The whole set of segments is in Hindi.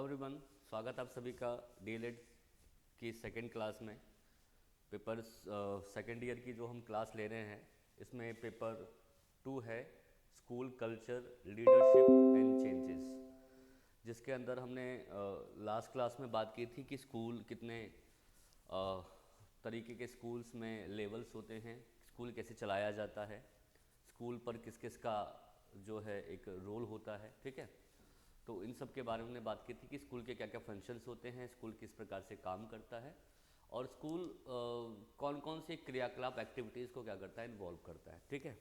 एवरीवन, स्वागत आप सभी का डीएलएड की सेकंड क्लास में। पेपर सेकंड ईयर की जो हम क्लास ले रहे हैं इसमें पेपर 2 है, school culture leadership and changes, जिसके अंदर हमने लास्ट क्लास में बात की थी कि स्कूल कितने तरीके के स्कूल्स में लेवल्स होते हैं, स्कूल कैसे चलाया जाता है, स्कूल पर किस किस का जो है एक रोल होता है। ठीक है, तो इन सब के बारे में हमने बात की थी कि स्कूल के क्या क्या फंक्शंस होते हैं, स्कूल किस प्रकार से काम करता है और स्कूल कौन कौन से क्रियाकलाप एक्टिविटीज़ को क्या करता है, इन्वॉल्व करता है। ठीक है,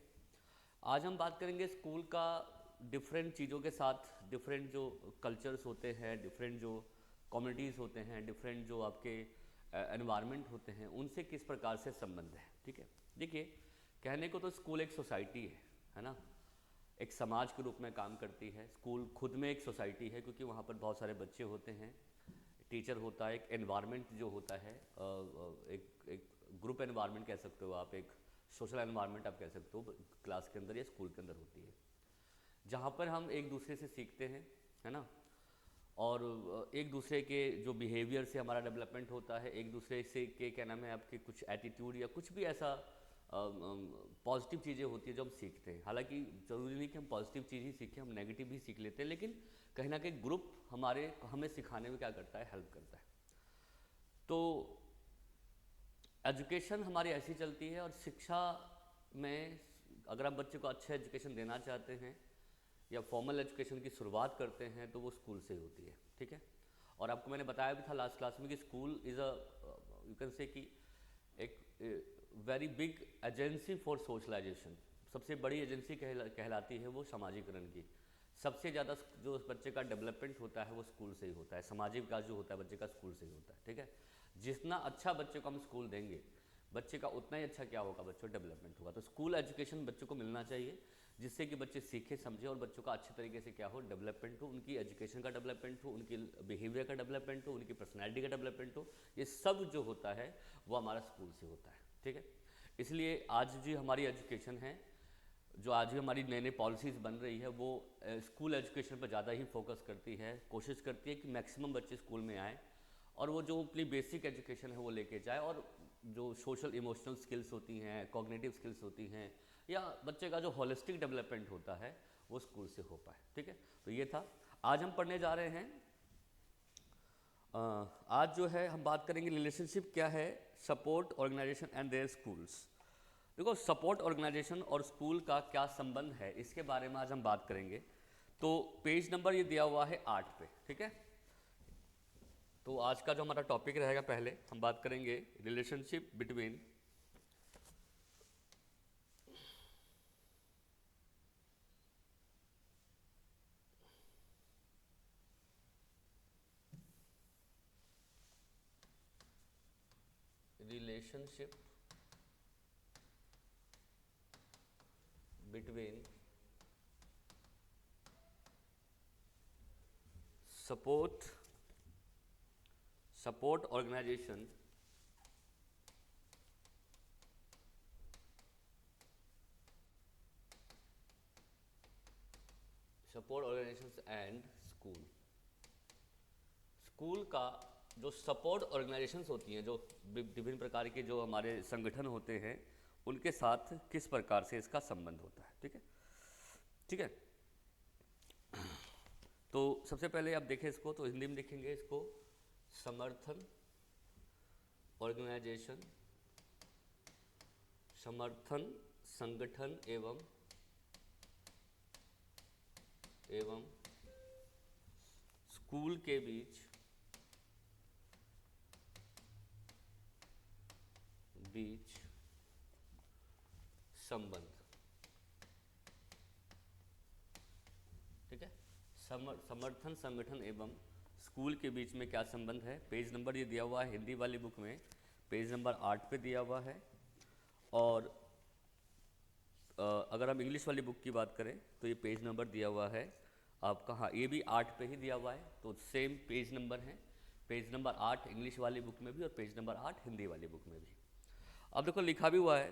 आज हम बात करेंगे स्कूल का डिफरेंट चीज़ों के साथ, डिफरेंट जो कल्चर्स होते हैं, डिफरेंट जो कम्युनिटीज़ होते हैं, डिफरेंट जो आपके एनवायरनमेंट होते हैं, उनसे किस प्रकार से संबंध है। ठीक है, देखिए कहने को तो स्कूल एक सोसाइटी है ना, एक समाज के रूप में काम करती है। स्कूल खुद में एक सोसाइटी है क्योंकि वहाँ पर बहुत सारे बच्चे होते हैं, टीचर होता है, एक एनवायरनमेंट जो होता है, एक ग्रुप एनवायरनमेंट कह सकते हो आप, एक सोशल एनवायरनमेंट आप कह सकते हो, क्लास के अंदर या स्कूल के अंदर होती है, जहाँ पर हम एक दूसरे से सीखते हैं, है ना, और एक दूसरे के जो बिहेवियर से हमारा डेवलपमेंट होता है, एक दूसरे से के क्या नाम है आपके कुछ एटीट्यूड या कुछ भी ऐसा पॉजिटिव चीज़ें होती है जो हम सीखते हैं। हालांकि ज़रूरी नहीं कि हम पॉजिटिव चीज़ ही सीखें, हम नेगेटिव भी सीख लेते हैं, लेकिन कहीं ना कहीं ग्रुप हमें सिखाने में क्या करता है, हेल्प करता है। तो एजुकेशन हमारी ऐसी चलती है, और शिक्षा में अगर आप बच्चे को अच्छा एजुकेशन देना चाहते हैं या फॉर्मल एजुकेशन की शुरुआत करते हैं तो वो स्कूल से ही होती है। ठीक है, और आपको मैंने बताया भी था लास्ट क्लास में कि school is a you can say कि एक very big agency for socialization, सबसे बड़ी एजेंसी कहलाती है वो सामाजिकरण की। सबसे ज़्यादा जो बच्चे का डेवलपमेंट होता है वो स्कूल से ही होता है, सामाजिक विकास जो होता है बच्चे का स्कूल से ही होता है। ठीक है, जितना अच्छा बच्चे को हम स्कूल देंगे, बच्चे का उतना ही अच्छा क्या होगा, बच्चों का डेवलपमेंट होगा। तो स्कूल एजुकेशन बच्चों को मिलना चाहिए जिससे कि बच्चे सीखे समझे और बच्चों का अच्छे तरीके से क्या हो, डेवलपमेंट हो, उनकी एजुकेशन का डेवलपमेंट हो, उनकी बिहेवियर का डेवलपमेंट हो, उनकी पर्सनैलिटी का डेवलपमेंट हो। ये सब जो होता है वो हमारा स्कूल से होता है। ठीक है, इसलिए आज जो हमारी एजुकेशन है, जो आज भी हमारी नई नई पॉलिसीज़ बन रही है, वो स्कूल एजुकेशन पर ज़्यादा ही फोकस करती है, कोशिश करती है कि मैक्सिमम बच्चे स्कूल में आएँ और वो जो अपनी बेसिक एजुकेशन है वो लेके जाए, और जो सोशल इमोशनल स्किल्स होती हैं, कॉग्निटिव स्किल्स होती हैं, या बच्चे का जो होलिस्टिक डेवलपमेंट होता है वो स्कूल से हो पाए। ठीक है, तो ये था। आज हम पढ़ने जा रहे हैं, आज जो है हम बात करेंगे रिलेशनशिप क्या है support organization and their schools. देखो, सपोर्ट ऑर्गेनाइजेशन और स्कूल का क्या संबंध है, इसके बारे में आज हम बात करेंगे। तो पेज नंबर ये दिया हुआ है 8 पे। ठीक है, तो आज का जो हमारा टॉपिक रहेगा, पहले हम बात करेंगे relationship between relationship between support organization and school. School का जो सपोर्ट ऑर्गेनाइजेशंस होती हैं, जो विभिन्न प्रकार के जो हमारे संगठन होते हैं, उनके साथ किस प्रकार से इसका संबंध होता है। ठीक है, ठीक है। तो सबसे पहले आप देखें इसको, तो हिंदी में लिखेंगे इसको समर्थन ऑर्गेनाइजेशन, समर्थन संगठन एवं स्कूल के बीच संबंध। ठीक है, समर्थन संगठन एवं स्कूल के बीच में क्या संबंध है। पेज नंबर ये दिया हुआ है हिंदी वाली बुक में, पेज नंबर 8 पे दिया हुआ है। और अगर हम इंग्लिश वाली बुक की बात करें तो ये पेज नंबर दिया हुआ है आपका, हाँ ये भी 8 पे ही दिया हुआ है, तो सेम पेज नंबर है, पेज नंबर 8 इंग्लिश वाली बुक में भी और पेज नंबर 8 हिंदी वाली बुक में भी। अब देखो लिखा भी हुआ है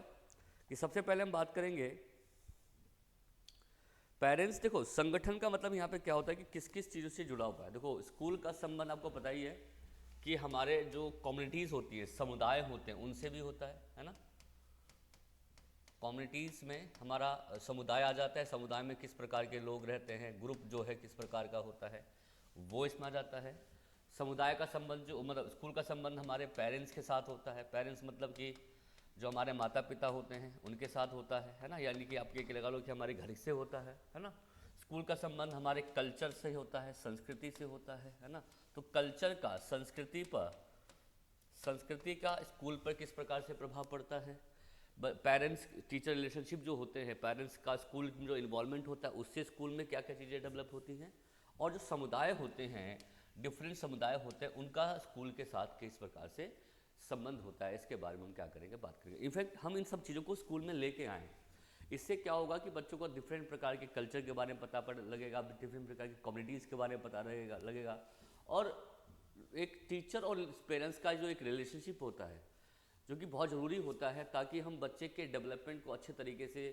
कि सबसे पहले हम बात करेंगे पेरेंट्स देखो, संगठन का मतलब यहाँ पे क्या होता है कि किस किस चीज़ों से जुड़ा हुआ है। देखो स्कूल का संबंध आपको पता ही है कि हमारे जो कम्युनिटीज़ होती है, समुदाय होते हैं, उनसे भी होता है ना। कम्युनिटीज़ में हमारा समुदाय आ जाता है, समुदाय में किस प्रकार के लोग रहते हैं, ग्रुप जो है किस प्रकार का होता है वो इसमें आ जाता है। समुदाय का संबंध जो मतलब स्कूल का संबंध हमारे पेरेंट्स के साथ होता है। पेरेंट्स मतलब कि जो हमारे माता पिता होते हैं उनके साथ होता है ना। यानी कि आप ये लगा लो कि हमारे घर से होता है ना। स्कूल का संबंध हमारे कल्चर से होता है, संस्कृति से होता है ना। तो कल्चर का संस्कृति का स्कूल पर किस प्रकार से प्रभाव पड़ता है। पेरेंट्स टीचर रिलेशनशिप जो होते हैं, पेरेंट्स का स्कूल में जो इन्वॉल्वमेंट होता है उससे स्कूल में क्या क्या चीज़ें डेवलप होती हैं। और जो समुदाय होते हैं, डिफरेंट समुदाय होते हैं, उनका स्कूल के साथ किस प्रकार से संबंध होता है, इसके बारे में हम क्या करेंगे, बात करेंगे। इनफैक्ट हम इन सब चीज़ों को स्कूल में लेके आएँ, इससे क्या होगा कि बच्चों को डिफरेंट प्रकार के कल्चर के बारे में पता लगेगा, डिफरेंट प्रकार की कम्युनिटीज़ के बारे में पता लगेगा। और एक टीचर और पेरेंट्स का जो एक रिलेशनशिप होता है जो कि बहुत ज़रूरी होता है, ताकि हम बच्चे के डेवलपमेंट को अच्छे तरीके से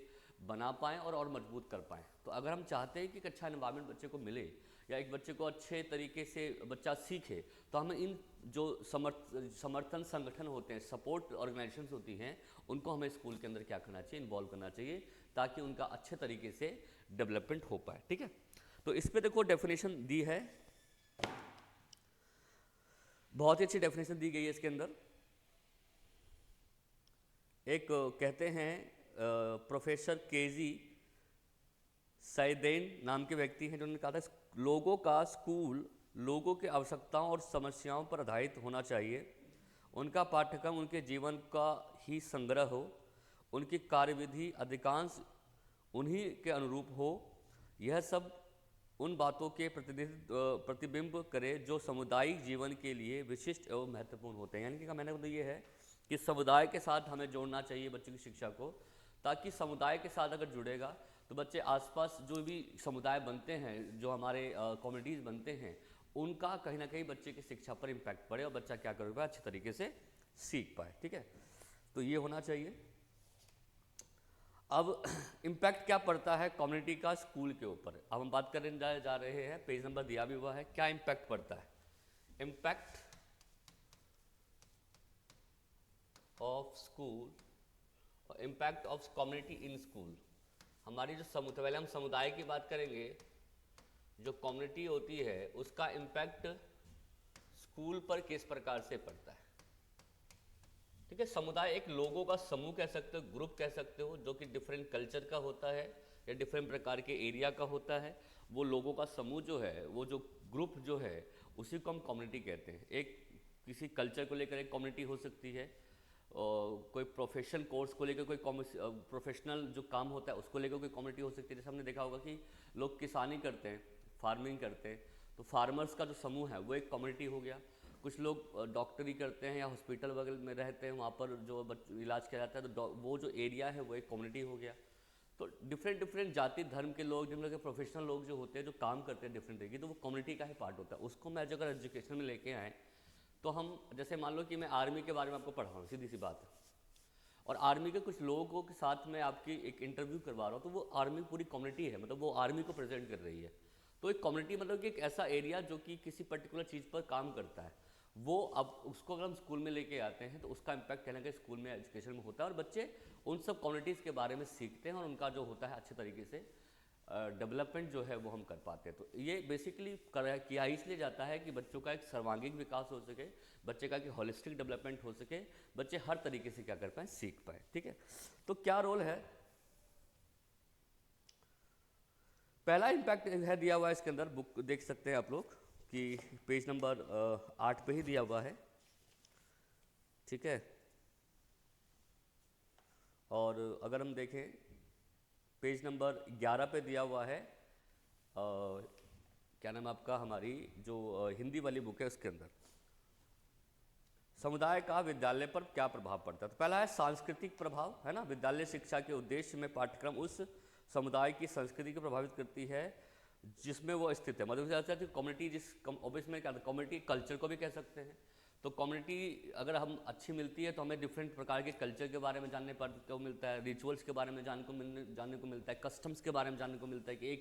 बना पाएँ और मजबूत कर पाएँ। तो अगर हम चाहते हैं कि एक अच्छा एनवायरनमेंट बच्चे को मिले या एक बच्चे को अच्छे तरीके से बच्चा सीखे, तो हमें इन जो समर्थन संगठन होते हैं, सपोर्ट ऑर्गेनाइजेशंस होती हैं, उनको हमें स्कूल के अंदर क्या करना चाहिए, इन्वॉल्व करना चाहिए, ताकि उनका अच्छे तरीके से डेवलपमेंट हो पाए। ठीक है, तो इस पर देखो डेफिनेशन दी है, बहुत ही अच्छी डेफिनेशन दी गई है इसके अंदर। एक कहते हैं प्रोफेसर केजी सैदेन नाम के व्यक्ति हैं, जिन्होंने कहा था लोगों का स्कूल लोगों की आवश्यकताओं और समस्याओं पर आधारित होना चाहिए। उनका पाठ्यक्रम उनके जीवन का ही संग्रह हो, उनकी कार्यविधि अधिकांश उन्हीं के अनुरूप हो। यह सब उन बातों के प्रतिबिंब करे जो सामुदायिक जीवन के लिए विशिष्ट एवं महत्वपूर्ण होते हैं। यानी कि मैंने तो ये है कि समुदाय के साथ हमें जोड़ना चाहिए बच्चों की शिक्षा को, ताकि समुदाय के साथ अगर जुड़ेगा तो बच्चे आसपास जो भी समुदाय बनते हैं, जो हमारे कम्युनिटीज़ बनते हैं, उनका कहीं ना कहीं बच्चे की शिक्षा पर इम्पैक्ट पड़े और बच्चा क्या कर पाए, अच्छे तरीके से सीख पाए। ठीक है, तो ये होना चाहिए। अब इम्पैक्ट क्या पड़ता है कम्युनिटी का स्कूल के ऊपर, अब हम बात करने जा रहे हैं। पेज नंबर दिया भी हुआ है, क्या इम्पैक्ट पड़ता है। इम्पैक्ट ऑफ स्कूल और impact of community in school. हमारी जो पहले हम समुदाय की बात करेंगे, जो कम्युनिटी होती है उसका इम्पैक्ट स्कूल पर किस प्रकार से पड़ता है। ठीक है, समुदाय एक लोगों का समूह कह सकते हो, ग्रुप कह सकते हो, जो कि डिफरेंट कल्चर का होता है या डिफरेंट प्रकार के एरिया का होता है। वो लोगों का समूह जो है, वो जो ग्रुप जो है, उसी को हम कम्युनिटी कहते हैं। एक किसी कल्चर को लेकर एक कम्युनिटी हो सकती है, और कोई प्रोफेशन कोर्स को लेकर कोई प्रोफेशनल जो काम होता है उसको लेकर कोई कम्युनिटी हो सकती है। जैसे हमने देखा होगा कि लोग किसानी करते हैं, फार्मिंग करते हैं, तो फार्मर्स का जो समूह है वो एक कम्युनिटी हो गया। कुछ लोग डॉक्टरी करते हैं या हॉस्पिटल वगैरह में रहते हैं, वहाँ पर जो इलाज किया जाता है, तो वो जो एरिया है वो एक कम्युनिटी हो गया। तो डिफरेंट जाति धर्म के लोग, जिन लोग के प्रोफेशनल लोग जो होते हैं, जो काम करते हैं डिफरेंट तरीके, तो वो कम्युनिटी का ही पार्ट होता है। उसको मैं अगर एजुकेशन में लेके आए, तो हम जैसे मान लो कि मैं आर्मी के बारे में आपको पढ़ा रहा हूँ, सीधी सी बात है, और आर्मी के कुछ लोगों के साथ मैं आपकी एक इंटरव्यू करवा रहा हूँ, तो वो आर्मी पूरी कम्युनिटी है, मतलब वो आर्मी को प्रेजेंट कर रही है। तो एक कम्युनिटी मतलब कि एक ऐसा एरिया जो कि किसी पर्टिकुलर चीज़ पर काम करता है, वो अब उसको अगर हम स्कूल में लेके आते हैं तो उसका इम्पैक्ट कहना कि स्कूल में एजुकेशन में होता है, और बच्चे उन सब कम्युनिटीज़ के बारे में सीखते हैं और उनका जो होता है अच्छे तरीके से डेवलपमेंट जो है वो हम कर पाते हैं। तो ये बेसिकली किया इसलिए जाता है कि बच्चों का एक सर्वांगीण विकास हो सके, बच्चे का एक होलिस्टिक डेवलपमेंट हो सके, बच्चे हर तरीके से क्या कर पाए, सीख पाए। ठीक है, तो क्या रोल है, पहला इम्पैक्ट है दिया हुआ है इसके अंदर, बुक देख सकते हैं आप लोग कि पेज नंबर 8 पे ही दिया हुआ है। ठीक है, और अगर हम देखें पेज नंबर 11 पे दिया हुआ है, क्या नाम आपका, हमारी जो हिंदी वाली बुक है उसके अंदर समुदाय का विद्यालय पर क्या प्रभाव पड़ता है। तो पहला है सांस्कृतिक प्रभाव, है ना। विद्यालय शिक्षा के उद्देश्य में पाठ्यक्रम उस समुदाय की संस्कृति को प्रभावित करती है जिसमें वो स्थित है। मतलब कम्युनिटी, जिस ऑब्वियस में क्या कम्युनिटी कल्चर को भी कह सकते हैं। तो कम्युनिटी अगर हम अच्छी मिलती है तो हमें डिफरेंट प्रकार के कल्चर के बारे में जानने को मिलता है, रिचुअल्स के बारे में जानने को मिलता है, कस्टम्स के बारे में जानने को मिलता है कि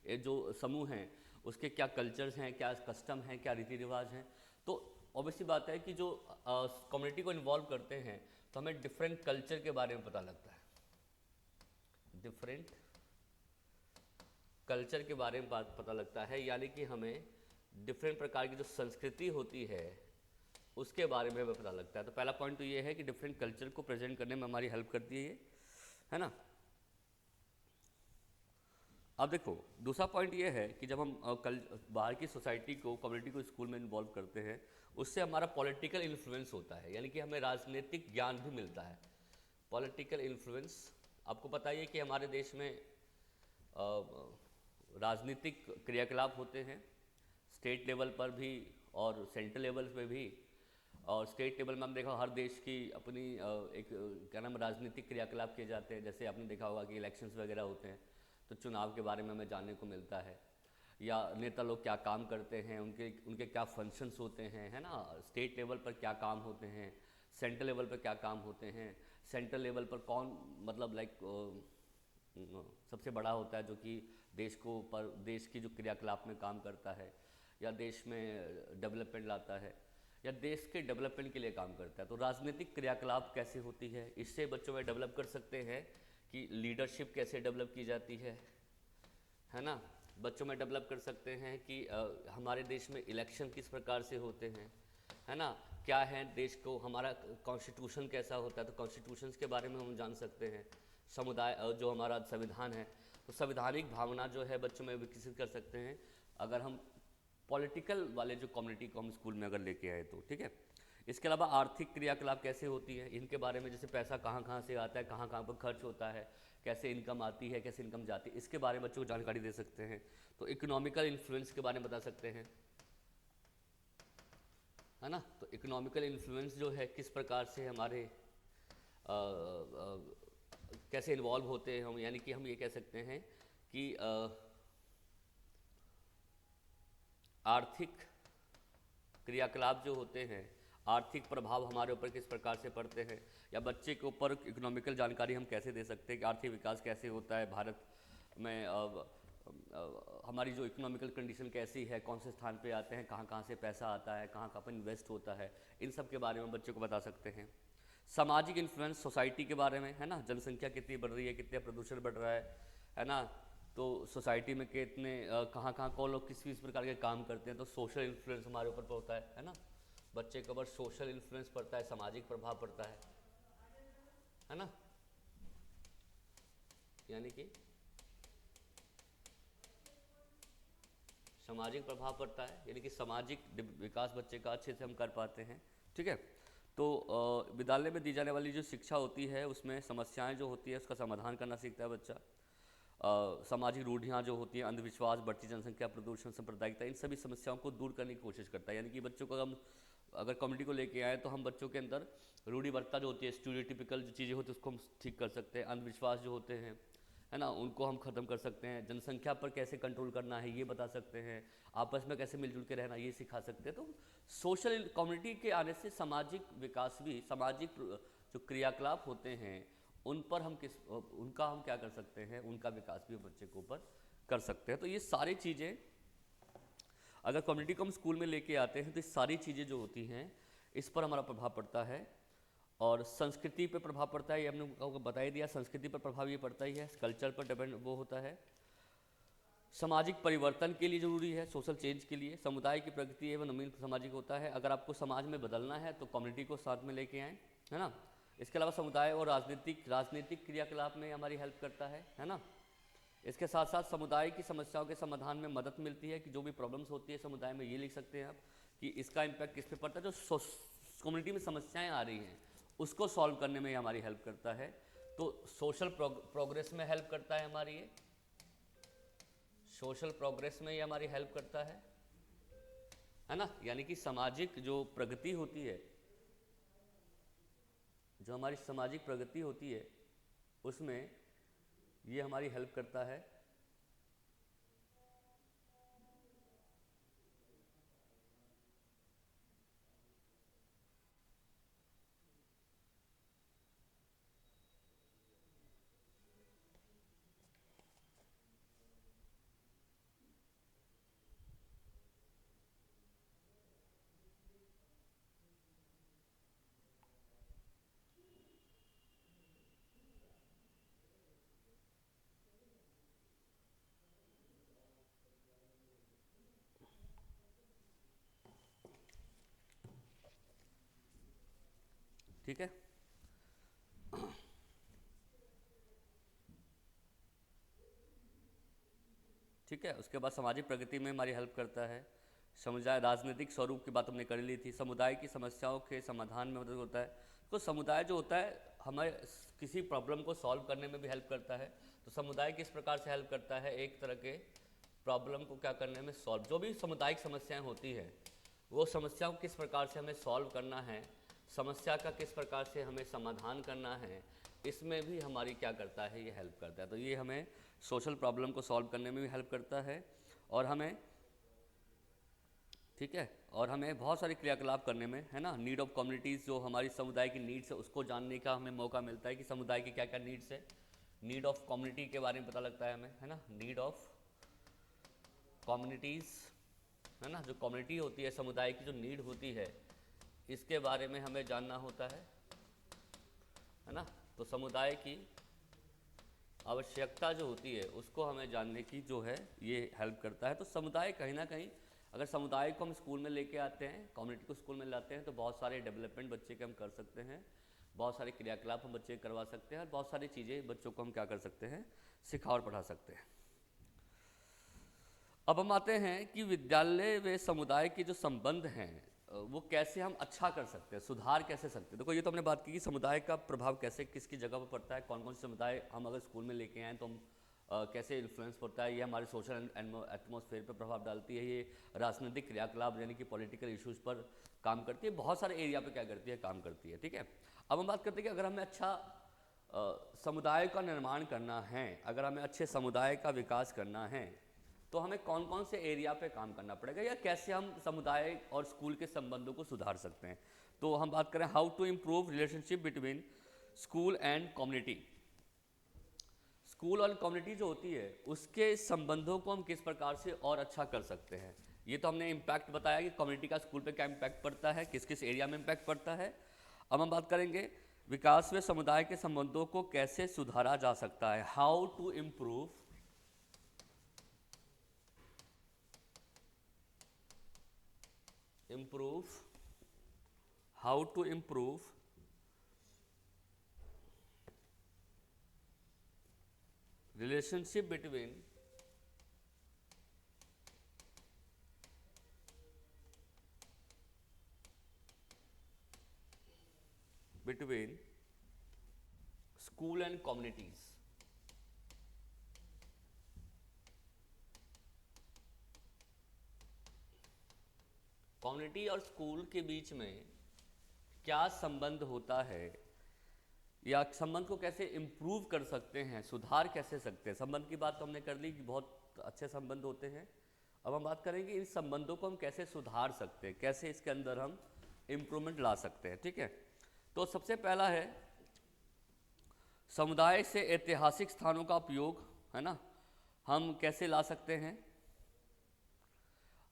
एक जो समूह हैं उसके क्या कल्चर्स हैं, क्या कस्टम हैं, क्या रीति रिवाज हैं। तो ऑब्वियसली बात है कि जो कम्युनिटी को इन्वॉल्व करते हैं तो हमें डिफरेंट कल्चर के बारे में पता लगता है, डिफरेंट कल्चर के बारे में पता लगता है, यानी कि हमें डिफरेंट प्रकार की जो संस्कृति होती है उसके बारे में हमें पता लगता है। तो पहला पॉइंट तो ये है कि डिफरेंट कल्चर को प्रेजेंट करने में हमारी हेल्प करती है ये, है ना। अब देखो दूसरा पॉइंट ये है कि जब हम बाहर की सोसाइटी को, कम्युनिटी को स्कूल में इन्वॉल्व करते हैं, उससे हमारा पॉलिटिकल इन्फ्लुएंस होता है, यानी कि हमें राजनीतिक ज्ञान भी मिलता है। पॉलिटिकल इन्फ्लुएंस, आपको पता ही है कि हमारे देश में राजनीतिक क्रियाकलाप होते हैं, स्टेट लेवल पर भी और सेंट्रल लेवल पे भी। और स्टेट लेवल में हम देखा हर देश की अपनी एक क्या नाम राजनीतिक क्रियाकलाप किए जाते हैं। जैसे आपने देखा होगा कि इलेक्शंस वगैरह होते हैं तो चुनाव के बारे में हमें जानने को मिलता है, या नेता लोग क्या काम करते हैं, उनके क्या फंक्शंस होते हैं, है ना। स्टेट लेवल पर क्या काम होते हैं, सेंट्रल लेवल पर क्या काम होते हैं, सेंट्रल लेवल पर कौन मतलब लाइक सबसे बड़ा होता है जो कि देश की जो क्रियाकलाप में काम करता है, या देश में डेवलपमेंट लाता है, या देश के डेवलपमेंट के लिए काम करता है। तो राजनीतिक क्रियाकलाप कैसे होती है, इससे बच्चों में डेवलप कर सकते हैं कि लीडरशिप कैसे डेवलप की जाती है ना। बच्चों में डेवलप कर सकते हैं कि हमारे देश में इलेक्शन किस प्रकार से होते हैं, है ना। क्या है देश को, हमारा कॉन्स्टिट्यूशन कैसा होता है, तो कॉन्स्टिट्यूशंस के बारे में हम जान सकते हैं। समुदाय जो हमारा संविधान है, तो संवैधानिक भावना जो है बच्चों में विकसित कर सकते हैं अगर हम पॉलिटिकल वाले जो कम्युनिटी को हम स्कूल में अगर लेके आए तो, ठीक है। इसके अलावा आर्थिक क्रियाकलाप कैसे होती है, इनके बारे में, जैसे पैसा कहाँ कहाँ से आता है, कहाँ कहाँ पर खर्च होता है, कैसे इनकम आती है, कैसे इनकम जाती है, इसके बारे में बच्चों को जानकारी दे सकते हैं। तो इकोनॉमिकल इन्फ्लुएंस के बारे में बता सकते हैं, है ना। तो इकोनॉमिकल इन्फ्लुएंस जो है किस प्रकार से हमारे कैसे इन्वॉल्व होते हैं हम, यानी कि हम ये कह सकते हैं कि आर्थिक क्रियाकलाप जो होते हैं, आर्थिक प्रभाव हमारे ऊपर किस प्रकार से पड़ते हैं, या बच्चे के ऊपर इकोनॉमिकल जानकारी हम कैसे दे सकते हैं कि आर्थिक विकास कैसे होता है भारत में, हमारी जो इकोनॉमिकल कंडीशन कैसी है, कौन से स्थान पे आते हैं, कहाँ कहाँ से पैसा आता है, कहाँ कहाँ पर इन्वेस्ट होता है, इन सब के बारे में बच्चों को बता सकते हैं। सामाजिक इन्फ्लुएंस सोसाइटी के बारे में, है ना। जनसंख्या कितनी बढ़ रही है, कितने प्रदूषण बढ़ रहा है ना। तो सोसाइटी में कितने कहाँ कहाँ कौन लोग किस प्रकार के काम करते हैं, तो सोशल इन्फ्लुएंस हमारे ऊपर पड़ता है ना। बच्चे के ऊपर सोशल इन्फ्लुएंस पड़ता है, सामाजिक प्रभाव पड़ता है ना। यानी कि सामाजिक प्रभाव पड़ता है, यानी कि सामाजिक विकास बच्चे का अच्छे से हम कर पाते हैं, ठीक है। तो विद्यालय में दी जाने वाली जो शिक्षा होती है उसमें समस्याएं जो होती है उसका समाधान करना सीखता है बच्चा। सामाजिक रूढ़ियाँ जो होती हैं, अंधविश्वास, बढ़ती जनसंख्या, प्रदूषण, सांप्रदायिकता, इन सभी समस्याओं को दूर करने की कोशिश करता है। यानी कि बच्चों को हम अगर कम्युनिटी को लेके आए तो हम बच्चों के अंदर रूढ़िबद्धता जो होती है, स्टीरियोटिपिकल जो चीज़ें होती है उसको हम ठीक कर सकते हैं। अंधविश्वास जो होते हैं, है ना, उनको हम ख़त्म कर सकते हैं। जनसंख्या पर कैसे कंट्रोल करना है ये बता सकते हैं। आपस में कैसे मिलजुल के रहना ये सिखा सकते हैं। तो सोशल कम्युनिटी के आने से सामाजिक विकास भी, सामाजिक जो क्रियाकलाप होते हैं उनका हम क्या कर सकते हैं, उनका विकास भी बच्चे के ऊपर कर सकते हैं। तो ये सारी चीज़ें अगर कम्युनिटी को हम स्कूल में लेके आते हैं तो ये सारी चीज़ें जो होती हैं इस पर हमारा प्रभाव पड़ता है। और संस्कृति पर प्रभाव पड़ता है, ये हमने आपको बता ही दिया। संस्कृति पर प्रभाव ये पड़ता ही है, कल्चर पर डिपेंड वो होता है। सामाजिक परिवर्तन के लिए ज़रूरी है, सोशल चेंज के लिए। समुदाय की प्रगति एवं नवीन सामाजिक होता है। अगर आपको समाज में बदलना है तो कम्युनिटी को साथ में लेके आएँ, है ना। इसके अलावा समुदाय और राजनीतिक क्रियाकलाप में हमारी हेल्प करता है ना। इसके साथ साथ समुदाय की समस्याओं के समाधान में मदद मिलती है कि जो भी प्रॉब्लम्स होती है समुदाय में, ये लिख सकते हैं आप कि इसका इम्पैक्ट किस पे पड़ता है। जो कम्युनिटी में समस्याएं आ रही हैं उसको सॉल्व करने में हमारी हेल्प करता है। तो सोशल प्रोग्रेस में हेल्प करता है हमारी, ये सोशल प्रोग्रेस में ये हमारी हेल्प करता है ना। यानी कि सामाजिक जो प्रगति होती है, जो हमारी सामाजिक प्रगति होती है उसमें ये हमारी हेल्प करता है। ठीक है। ठीक है, उसके बाद सामाजिक प्रगति में हमारी हेल्प करता है। समुदाय राजनीतिक स्वरूप की बात हमने कर ली थी। समुदाय की समस्याओं के समाधान में मदद होता है। तो समुदाय जो होता है हमें किसी प्रॉब्लम को सॉल्व करने में भी हेल्प करता है। तो समुदाय किस प्रकार से हेल्प करता है, एक तरह के प्रॉब्लम को क्या करने में, सॉल्व, जो भी सामुदायिक समस्याएं होती है वो समस्या को किस प्रकार से हमें सॉल्व करना है, समस्या का किस प्रकार से हमें समाधान करना है, इसमें भी हमारी क्या करता है, ये हेल्प करता है। तो ये हमें सोशल प्रॉब्लम को सॉल्व करने में भी हेल्प करता है और हमें, ठीक है, और हमें बहुत सारे क्रियाकलाप करने में, है ना। नीड ऑफ कम्युनिटीज़, जो हमारी समुदाय की नीड्स है उसको जानने का हमें मौका मिलता है कि समुदाय की क्या क्या नीड्स है। नीड ऑफ कम्युनिटी के बारे में पता लगता है हमें, है ना। नीड ऑफ कम्युनिटीज़, है ना, जो कम्युनिटी होती है, समुदाय की जो नीड होती है, इसके बारे में हमें जानना होता है ना। तो समुदाय की आवश्यकता जो होती है उसको हमें जानने की जो है ये हेल्प करता है। तो समुदाय कहीं ना कहीं, अगर समुदाय को हम स्कूल में लेके आते हैं, कम्युनिटी को स्कूल में लाते हैं, तो बहुत सारे डेवलपमेंट बच्चे के हम कर सकते हैं, बहुत सारे क्रियाकलाप हम बच्चे करवा सकते हैं और बहुत सारी चीज़ें बच्चों को हम क्या कर सकते हैं, सिखा और पढ़ा सकते हैं। अब हम आते हैं कि विद्यालय व समुदाय के जो संबंध हैं वो कैसे हम अच्छा कर सकते हैं, सुधार कैसे सकते हैं। देखो ये तो हमने बात की कि समुदाय का प्रभाव कैसे किसकी जगह पर पड़ता है, कौन कौन से समुदाय हम अगर स्कूल में लेके आएँ तो हम कैसे इन्फ्लुएंस पड़ता है, ये हमारे सोशल एटमॉस्फेयर पर प्रभाव डालती है, ये राजनीतिक क्रियाकलाप यानी कि पॉलिटिकल इश्यूज़ पर काम करती है, बहुत सारे एरिया पर क्या करती है, काम करती है। ठीक है, अब हम बात करते हैं कि अगर हमें अच्छा समुदाय का निर्माण करना है, अगर हमें अच्छे समुदाय का विकास करना है, तो हमें कौन कौन से एरिया पे काम करना पड़ेगा या कैसे हम समुदाय और स्कूल के संबंधों को सुधार सकते हैं। तो हम बात करें how to improve relationship between school and community. School और कम्युनिटी जो होती है उसके संबंधों को हम किस प्रकार से और अच्छा कर सकते हैं। ये तो हमने इम्पैक्ट बताया कि कम्युनिटी का स्कूल पे क्या इम्पैक्ट पड़ता है, किस किस एरिया में इम्पैक्ट पड़ता है। अब हम बात करेंगे विकास में समुदाय के संबंधों को कैसे सुधारा जा सकता है, हाउ टू इम्प्रूव how to improve relationship between school and communities। Community और स्कूल के बीच में क्या संबंध होता है या संबंध को कैसे इम्प्रूव कर सकते हैं, सुधार कैसे सकते हैं। संबंध की बात तो हमने कर ली कि बहुत अच्छे संबंध होते हैं। अब हम बात करेंगे इन संबंधों को हम कैसे सुधार सकते हैं, कैसे इसके अंदर हम इम्प्रूवमेंट ला सकते हैं। ठीक है, तो सबसे पहला है समुदाय से ऐतिहासिक स्थानों का उपयोग, है ना, हम कैसे ला सकते हैं।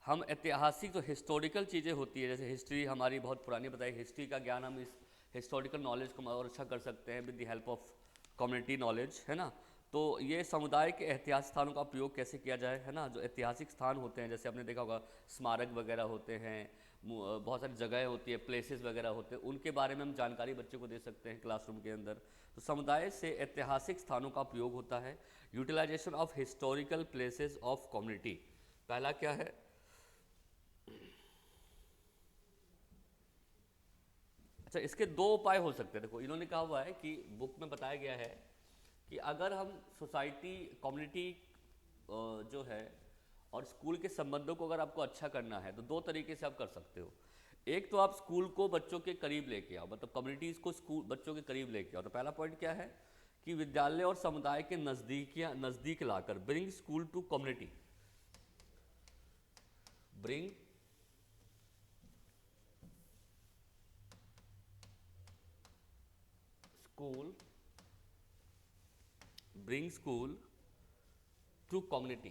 हम ऐतिहासिक जो हिस्टोरिकल चीज़ें होती है, जैसे हिस्ट्री हमारी बहुत पुरानी बताई, हिस्ट्री का ज्ञान हम इस हिस्टोरिकल नॉलेज को और अच्छा कर सकते हैं with the help of community knowledge, है ना। तो ये समुदाय के ऐतिहासिक स्थानों का उपयोग कैसे किया जाए, है ना। जो ऐतिहासिक स्थान होते हैं, जैसे आपने देखा होगा स्मारक वगैरह होते हैं, बहुत सारी जगहें होती है, प्लेसेस वगैरह होते हैं, उनके बारे में हम जानकारी बच्चों को दे सकते हैं क्लासरूम के अंदर। तो समुदाय से ऐतिहासिक स्थानों का उपयोग होता है। Utilization of historical places of community, पहला क्या है, अच्छा इसके दो उपाय हो सकते हैं। देखो इन्होंने कहा हुआ है कि बुक में बताया गया है कि अगर हम सोसाइटी कम्युनिटी जो है और स्कूल के संबंधों को अगर आपको अच्छा करना है तो दो तरीके से आप कर सकते हो। एक तो आप स्कूल को बच्चों के करीब लेके आओ, मतलब कम्युनिटीज़ को स्कूल बच्चों के करीब लेके आओ। तो पहला पॉइंट क्या है कि विद्यालय और समुदाय के नज़दीक लाकर, bring school to community, bring school to community,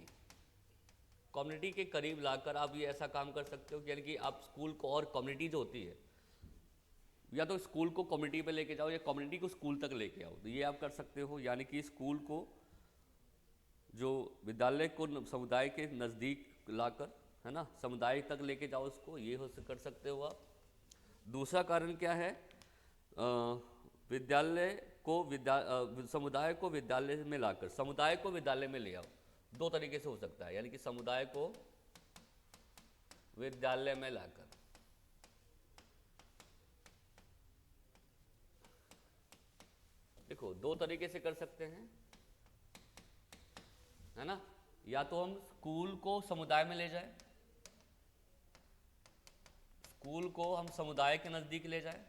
community के करीब लाकर आप ये ऐसा काम कर सकते हो कि यानी कि आप स्कूल को और कम्युनिटी जो होती है, या तो स्कूल को कम्युनिटी पे लेके जाओ या कम्युनिटी को स्कूल तक लेके आओ, तो ये आप कर सकते हो। यानी कि स्कूल को जो विद्यालय को समुदाय के नज़दीक लाकर, है ना, समुदाय तक लेके जाओ उसको, ये कर सकते हो आप। दूसरा कारण क्या है, विद्यालय को समुदाय को विद्यालय में लाकर, समुदाय को विद्यालय में ले आओ, दो तरीके से हो सकता है, यानी कि समुदाय को विद्यालय में लाकर, देखो दो तरीके से कर सकते हैं, है ना। या तो हम स्कूल को समुदाय में ले जाए, स्कूल को हम समुदाय के नजदीक ले जाए,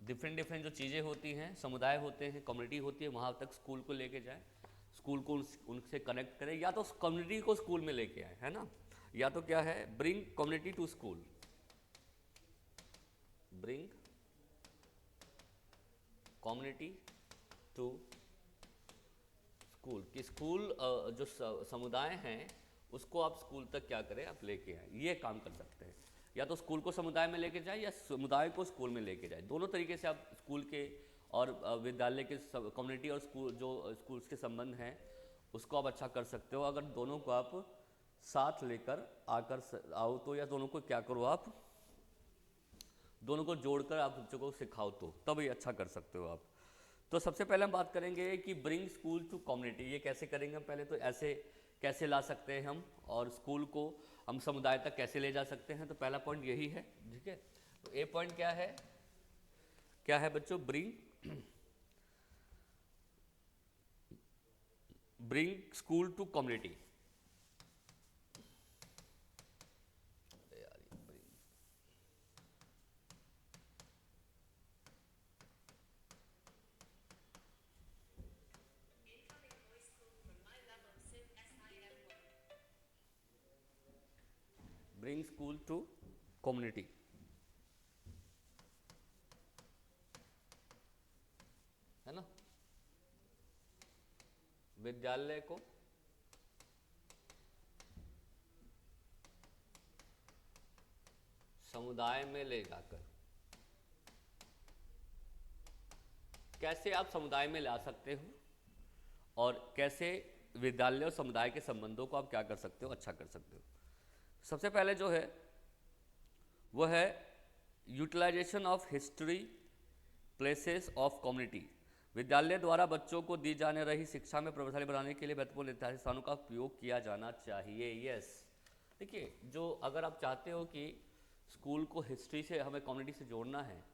डिफरेंट डिफरेंट जो चीज़ें होती हैं, समुदाय होते हैं, कम्युनिटी होती है, वहाँ तक स्कूल को लेके जाए, स्कूल को उनसे कनेक्ट करें, या तो कम्युनिटी को स्कूल में लेके आए, है ना। या तो क्या है, bring community to school, bring community to school, कि स्कूल जो समुदाय हैं उसको आप स्कूल तक क्या करें, आप लेके आए, ये काम कर सकते हैं। या तो स्कूल को समुदाय में लेके जाए या समुदाय को स्कूल में लेके जाए, दोनों तरीके से आप स्कूल के और विद्यालय के कम्युनिटी और स्कूल जो स्कूल्स के संबंध हैं उसको आप अच्छा कर सकते हो। अगर दोनों को आप साथ लेकर आकर आओ तो, या दोनों को क्या करो, आप दोनों को जोड़कर आप बच्चों को सिखाओ तो तब ये अच्छा कर सकते हो आप। तो सबसे पहले हम बात करेंगे कि ब्रिंग स्कूल टू कम्युनिटी, ये कैसे करेंगे हम। पहले तो ऐसे कैसे ला सकते हैं हम, और स्कूल को हम समुदाय तक कैसे ले जा सकते हैं। तो पहला पॉइंट यही है, ठीक है। तो ए पॉइंट क्या है, क्या है बच्चों, bring school to community. Bring school to community, है ना। विद्यालय को समुदाय में ले जाकर, कैसे आप समुदाय में ला सकते हो और कैसे विद्यालय और समुदाय के संबंधों को आप क्या कर सकते हो, अच्छा कर सकते हो। सबसे पहले जो है वो है utilization of history places of community. विद्यालय द्वारा बच्चों को दी जाने रही शिक्षा में प्रभावशाली बनाने के लिए महत्वपूर्ण ऐतिहासिक स्थानों का उपयोग किया जाना चाहिए। यस, देखिए, जो अगर आप चाहते हो कि स्कूल को हिस्ट्री से, हमें कम्युनिटी से जोड़ना है,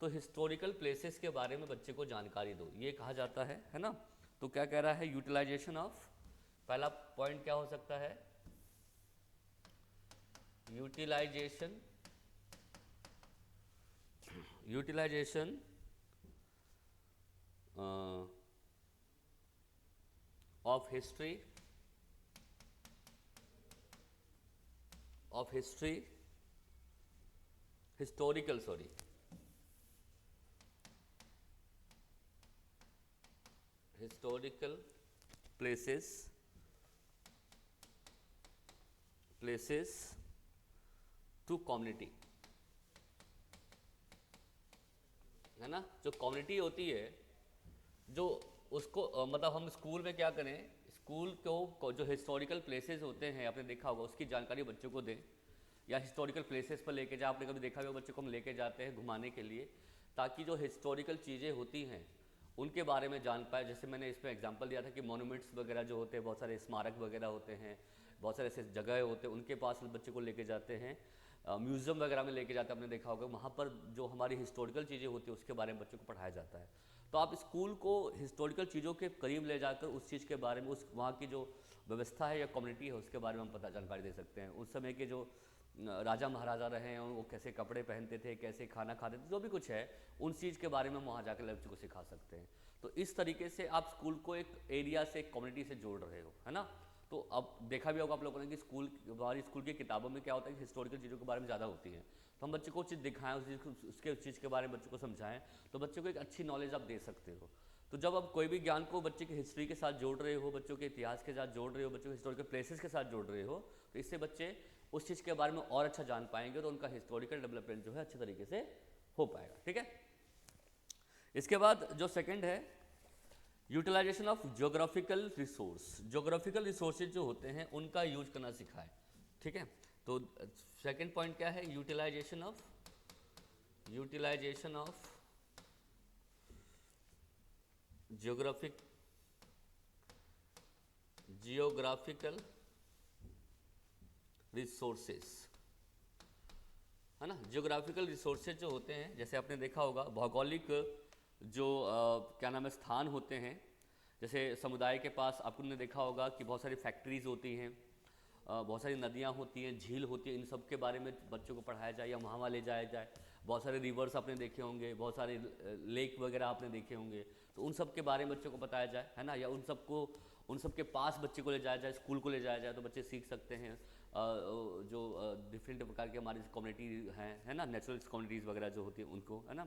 तो हिस्टोरिकल प्लेसेस के बारे में बच्चे को जानकारी दो, ये कहा जाता है ना। तो क्या कह रहा है, यूटिलाइजेशन ऑफ, पहला पॉइंट क्या हो सकता है, utilization of history historical places to community, है ना। जो कम्युनिटी होती है, जो उसको मतलब हम स्कूल में क्या करें, स्कूल को जो हिस्टोरिकल प्लेसेस होते हैं, आपने देखा होगा, उसकी जानकारी बच्चों को दें, या हिस्टोरिकल प्लेसेस पर लेके जाए। आपने कभी देखा होगा बच्चों को हम लेके जाते हैं घुमाने के लिए, ताकि जो हिस्टोरिकल चीज़ें होती हैं उनके बारे में जान पाए। जैसे मैंने इसमें एग्जांपल दिया था कि मॉन्यूमेंट्स वगैरह जो होते हैं, बहुत सारे स्मारक वगैरह होते हैं, बहुत सारे ऐसे जगह होते हैं, उनके पास बच्चे को लेके जाते हैं। म्यूज़ियम वगैरह में लेके जाते हैं, आपने देखा होगा, वहाँ पर जो हमारी हिस्टोरिकल चीज़ें होती है उसके बारे में बच्चों को पढ़ाया जाता है। तो आप स्कूल को हिस्टोरिकल चीज़ों के करीब ले जाकर उस चीज़ के बारे में, उस वहाँ की जो व्यवस्था है या कम्युनिटी है उसके बारे में हम पता जानकारी दे सकते हैं। उस समय के जो राजा महाराजा रहे हैं, वो कैसे कपड़े पहनते थे, कैसे खाना खाते थे, जो भी कुछ है उन चीज़ के बारे में हम वहाँ जाकर बच्चों को सिखा सकते हैं। तो इस तरीके से आप स्कूल को एक एरिया से, एक कम्युनिटी से जोड़ रहे हो, है ना। तो अब देखा भी होगा आप लोगों ने कि हमारी स्कूल की किताबों में क्या होता है कि हिस्टोरिकल चीज़ों के बारे में ज़्यादा होती हैं। तो हम बच्चे को चीज़ दिखाएं, उस चीज़ के बारे में बच्चों को समझाएं, तो बच्चों को एक अच्छी नॉलेज आप दे सकते हो। तो जब आप कोई भी ज्ञान को बच्चे की हिस्ट्री के साथ जोड़ रहे हो, बच्चों के इतिहास के साथ जोड़ रहे हो, बच्चों के हिस्टोरिकल प्लेसेस के साथ जोड़ रहे हो, तो इससे बच्चे उस चीज़ के बारे में और अच्छा जान पाएंगे, तो उनका हिस्टोरिकल डेवलपमेंट जो है अच्छे तरीके से हो पाएगा। ठीक है। इसके बाद जो सेकंड है, utilization of geographical resource. Geographical resources जो होते हैं उनका यूज करना सिखाएं। ठीक है। तो सेकंड पॉइंट क्या है, यूटिलाइजेशन ऑफ जियोग्राफिकल रिसोर्सेस, है ना। जियोग्राफिकल रिसोर्सेज जो होते हैं, जैसे आपने देखा होगा भौगोलिक जो क्या नाम है स्थान होते हैं, जैसे समुदाय के पास आपने देखा होगा कि बहुत सारी फैक्ट्रीज होती हैं, बहुत सारी नदियाँ होती हैं, झील होती है, इन सब के बारे में बच्चों को पढ़ाया जाए या वहाँ ले जाया जाए। बहुत सारे रिवर्स आपने देखे होंगे, बहुत सारे लेक वगैरह आपने देखे होंगे, तो उन सब के बारे में बच्चों को बताया जाए, है ना, या उन सब के पास बच्चे को ले जाया जाए, स्कूल को ले जाया जाए, तो बच्चे सीख सकते हैं जो डिफरेंट प्रकार के हमारी कम्युनिटी हैं, है ना, नेचुरल कम्युनिटीज़ वगैरह जो होती हैं उनको, है ना।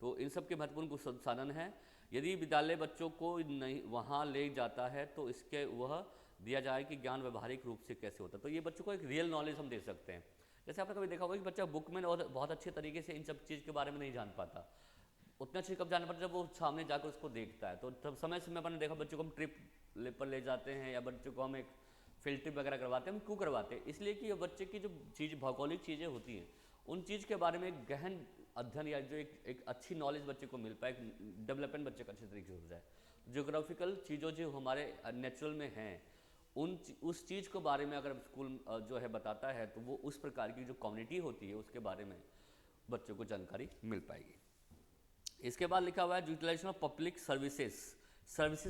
तो इन सब के महत्वपूर्ण संसाधन हैं। यदि विद्यालय बच्चों को नहीं वहाँ ले जाता है तो इसके वह दिया जाए कि ज्ञान व्यवहारिक रूप से कैसे होता है, तो ये बच्चों को एक रियल नॉलेज हम दे सकते हैं। जैसे आपने कभी देखा होगा कि बच्चा बुक में बहुत अच्छे तरीके से इन सब चीज़ के बारे में नहीं जान पाता, उतना अच्छे कब जान पाता जब वो सामने जाकर उसको देखता है। तो तब समय समय पर देखा बच्चों को हम ट्रिप पर ले जाते हैं या बच्चों को हम एक फील्ड ट्रिप वगैरह करवाते हैं। हम क्यों करवाते हैं? इसलिए कि बच्चे की जो भौगोलिक चीज़ें होती हैं उन चीज़ के बारे में एक गहन अध्ययन या जो एक अच्छी नॉलेज बच्चे को मिल पाए, डेवलपमेंट बच्चे का अच्छे तरीके से हो जाए। जियोग्राफिकल चीज़ों जो हमारे नेचुरल में हैं उस चीज़ के बारे में अगर स्कूल जो है बताता है तो वो उस प्रकार की जो कम्युनिटी होती है उसके बारे में बच्चों को जानकारी मिल पाएगी। इसके बाद लिखा हुआ है utilization of public services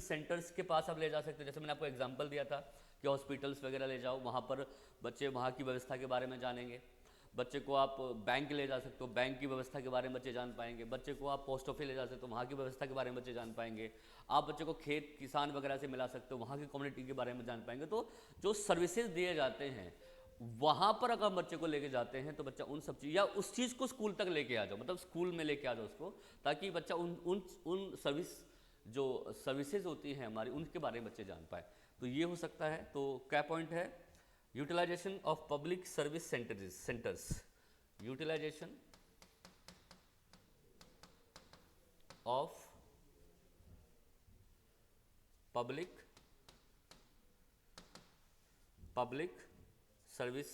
centers के पास आप ले जा सकते हो। जैसे मैंने आपको एग्जांपल दिया था कि हॉस्पिटल्स वगैरह ले जाओ, वहाँ पर बच्चे वहाँ की व्यवस्था के बारे में जानेंगे। बच्चे को आप बैंक ले जा सकते हो, बैंक की व्यवस्था के बारे में बच्चे जान पाएंगे। बच्चे को आप पोस्ट ऑफिस ले जा सकते हो, वहाँ की व्यवस्था के बारे में बच्चे जान पाएंगे। आप बच्चे को खेत किसान वगैरह से मिला सकते हो, वहाँ की कम्युनिटी के बारे में जान पाएंगे। तो जो सर्विसेज दिए जाते हैं वहाँ पर अगर बच्चे को लेके जाते हैं तो बच्चा उन सब चीज़ या उस चीज़ को स्कूल तक लेके आ जाओ, मतलब स्कूल में लेके आ जाओ उसको, ताकि बच्चा उन सर्विसेज होती हैं हमारी उनके बारे में बच्चे जान पाए। तो ये हो सकता है। तो क्या पॉइंट है, utilization of public service centers, utilization of public service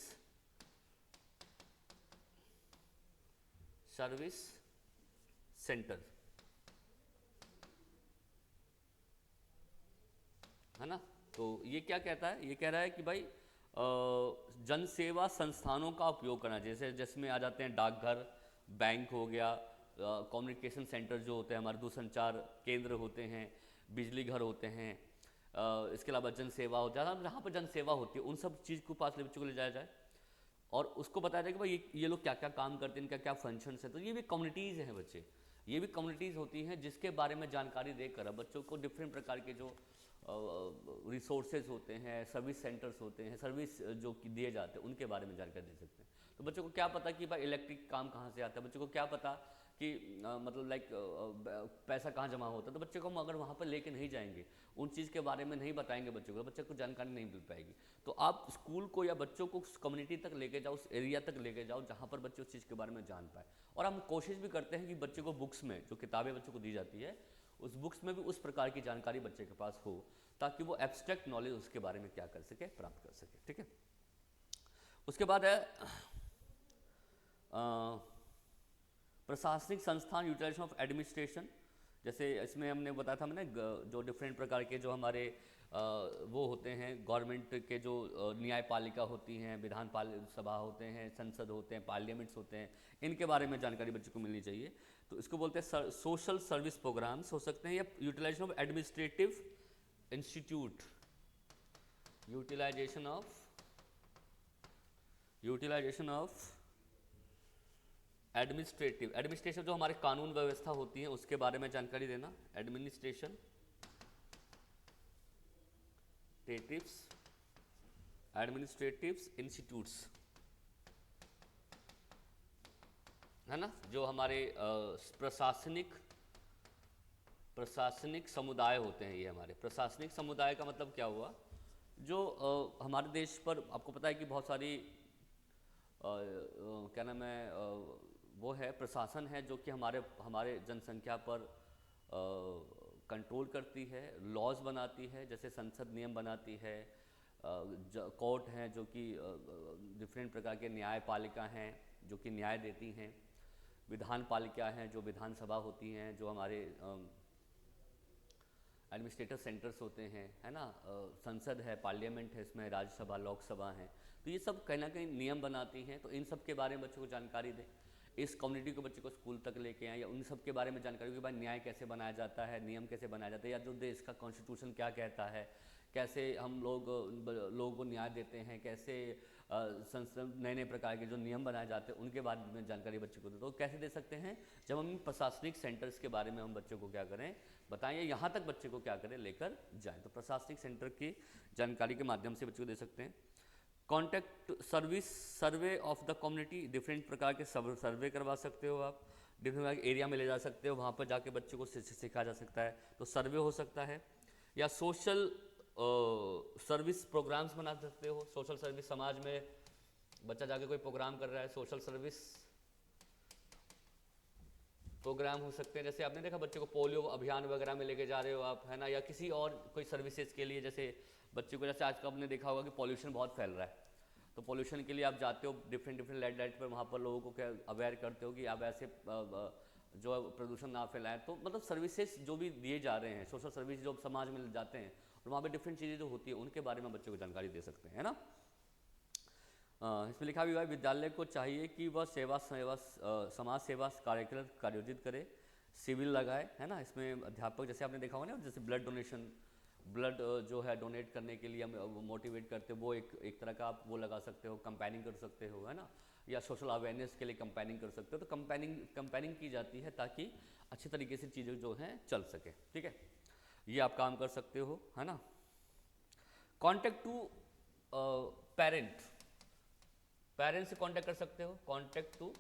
center, है ना। तो ये क्या कहता है, ये कह रहा है कि भाई जनसेवा संस्थानों का उपयोग करना, जैसे जिसमें आ जाते हैं डाकघर, बैंक हो गया, कम्युनिकेशन सेंटर जो होते हैं हमारे, दूरसंचार केंद्र होते हैं, बिजली घर होते हैं, इसके अलावा जनसेवा हो जाता है, जहाँ पर जनसेवा होती है उन सब चीज़ को पास बच्चों को ले जाया जाए और उसको बताया जाए कि भाई ये लोग क्या क्या काम करते हैं, इनका क्या फंक्शंस है। तो ये भी कम्युनिटीज़ हैं बच्चे, ये भी कम्युनिटीज़ होती हैं जिसके बारे में जानकारी देकर बच्चों को डिफरेंट प्रकार के जो रिसोर्सेज होते हैं, सर्विस सेंटर्स होते हैं, सर्विस जो कि दिए जाते हैं उनके बारे में जानकारी दे सकते हैं। तो बच्चों को क्या पता कि भाई इलेक्ट्रिक काम कहाँ से आता है, बच्चों को क्या पता कि मतलब लाइक पैसा कहाँ जमा होता है। तो बच्चे को हम अगर वहाँ पर लेके नहीं जाएंगे, उन चीज़ के बारे में नहीं बताएंगे बच्चों को, बच्चे को जानकारी नहीं मिल पाएगी। तो आप स्कूल को या बच्चों को उस कम्युनिटी तक लेके जाओ, उस एरिया तक लेके जाओ जहाँ पर बच्चे उस चीज़ के बारे में जान पाए। और हम कोशिश भी करते हैं कि बच्चे को बुक्स में जो किताबें बच्चों को दी जाती है उस बुक्स में भी उस प्रकार की जानकारी बच्चे के पास हो, ताकि वो एब्स्ट्रैक्ट नॉलेज उसके बारे में क्या कर सके, प्राप्त कर सके। ठीक है। उसके बाद है प्रशासनिक संस्थान, यूटिलाइजेशन ऑफ एडमिनिस्ट्रेशन। जैसे इसमें हमने बताया था मैंने जो डिफरेंट प्रकार के जो हमारे वो होते हैं गवर्नमेंट के, जो न्यायपालिका होती हैं, विधान सभा होते हैं, संसद होते हैं, पार्लियामेंट्स होते हैं, इनके बारे में जानकारी बच्चों को मिलनी चाहिए। तो इसको बोलते हैं सोशल सर्विस प्रोग्राम्स हो सकते हैं, या utilization of administrative institute, utilization of administration जो हमारे कानून व्यवस्था होती है उसके बारे में जानकारी देना, एडमिनिस्ट्रेटिव्स इंस्टीट्यूट्स, है ना, जो हमारे प्रशासनिक समुदाय होते हैं। ये हमारे प्रशासनिक समुदाय का मतलब क्या हुआ, जो हमारे देश पर आपको पता है कि बहुत सारी क्या नाम है वो है प्रशासन है जो कि हमारे जनसंख्या पर कंट्रोल करती है, लॉज बनाती है, जैसे संसद नियम बनाती है, कोर्ट हैं जो कि डिफरेंट प्रकार के न्यायपालिका हैं जो कि न्याय देती हैं, विधान पालिका हैं जो विधानसभा होती हैं, जो हमारे एडमिनिस्ट्रेटिव सेंटर्स होते हैं, है ना, संसद है, पार्लियामेंट है, इसमें राज्यसभा, लोकसभा है। तो ये सब कहीं ना कहीं नियम बनाती हैं। तो इन सब के बारे में बच्चों को जानकारी दें, इस कम्युनिटी को बच्चे को स्कूल तक लेके आएँ, या उन सब के बारे में जानकारी कि भाई न्याय कैसे बनाया जाता है, नियम कैसे बनाया जाता है, या जो देश का कॉन्स्टिट्यूशन क्या कहता है, कैसे हम लोगों को न्याय देते हैं, कैसे संसद नए नए प्रकार के जो नियम बनाए जाते हैं उनके बारे में जानकारी बच्चे को दे। तो कैसे दे सकते हैं, जब हम प्रशासनिक सेंटर्स के बारे में हम बच्चों को क्या करें बताएं, यहाँ तक बच्चे को क्या करें लेकर जाएं। तो प्रशासनिक सेंटर की जानकारी के माध्यम से बच्चों को दे सकते हैं। Contact service, survey of the community, different प्रकार के सर्वे करवा सकते हो आप, डिफरेंट प्रकार के एरिया में ले जा सकते हो, वहाँ पर जाके बच्चों को सिखाया जा सकता है। तो सर्वे हो सकता है, या सोशल सर्विस प्रोग्राम्स बना सकते हो। सोशल सर्विस, समाज में बच्चा जाके कोई प्रोग्राम कर रहा है, सोशल सर्विस प्रोग्राम हो सकते हैं। जैसे आपने देखा बच्चे को पोलियो अभियान वगैरह में लेके जा रहे हो आप, है ना, या किसी और कोई सर्विसेज के लिए, जैसे बच्चे को, जैसे आजकल आपने देखा होगा कि पॉल्यूशन बहुत फैल रहा है, तो पॉल्यूशन के लिए आप जाते हो डिफरेंट रेड लाइट पर, वहाँ पर लोगों को क्या अवेयर करते हो कि आप ऐसे जो प्रदूषण ना फैलाएं। तो मतलब सर्विसेज जो भी दिए जा रहे हैं, सोशल सर्विस जो समाज में जाते हैं, और वहाँ पे डिफरेंट चीज़ें जो होती है उनके बारे में बच्चों को जानकारी दे सकते हैं, है ना। इसमें लिखा भी हुआ है, विद्यालय को चाहिए कि वह समाज सेवा कार्यक्रम आयोजित करे, शिविर लगाए, है ना। इसमें अध्यापक, जैसे आपने देखा होगा ना, जैसे ब्लड डोनेशन, ब्लड जो है डोनेट करने के लिए हम मोटिवेट करते हो, वो एक तरह का आप वो लगा सकते हो, कंपेनिंग कर सकते हो, है ना, या सोशल अवेयरनेस के लिए कंपेनिंग कर सकते हो। तो कंपेनिंग की जाती है ताकि अच्छी तरीके से चीज़ें जो हैं चल सके, ठीक है। ये आप काम कर सकते हो, है ना। कॉन्टेक्ट टू पेरेंट्स से कांटेक्ट कर सकते हो, कांटेक्ट टू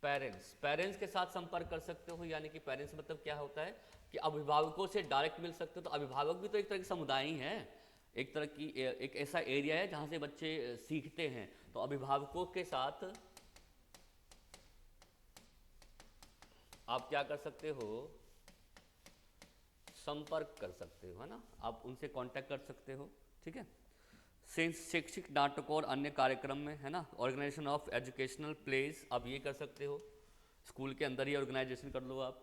पेरेंट्स के साथ संपर्क कर सकते हो। यानी कि पेरेंट्स मतलब क्या होता है कि अभिभावकों से डायरेक्ट मिल सकते हो। तो अभिभावक भी तो एक तरह की समुदाय ही है, एक तरह की एक ऐसा एरिया है जहां से बच्चे सीखते हैं। तो अभिभावकों के साथ आप क्या कर सकते हो, संपर्क कर सकते हो, है ना, आप उनसे कांटेक्ट कर सकते हो, ठीक है। शैक्षिक नाटकों और अन्य कार्यक्रम में, है ना, ऑर्गेनाइजेशन ऑफ एजुकेशनल प्लेज, आप ये कर सकते हो, स्कूल के अंदर ही ऑर्गेनाइजेशन कर लो आप,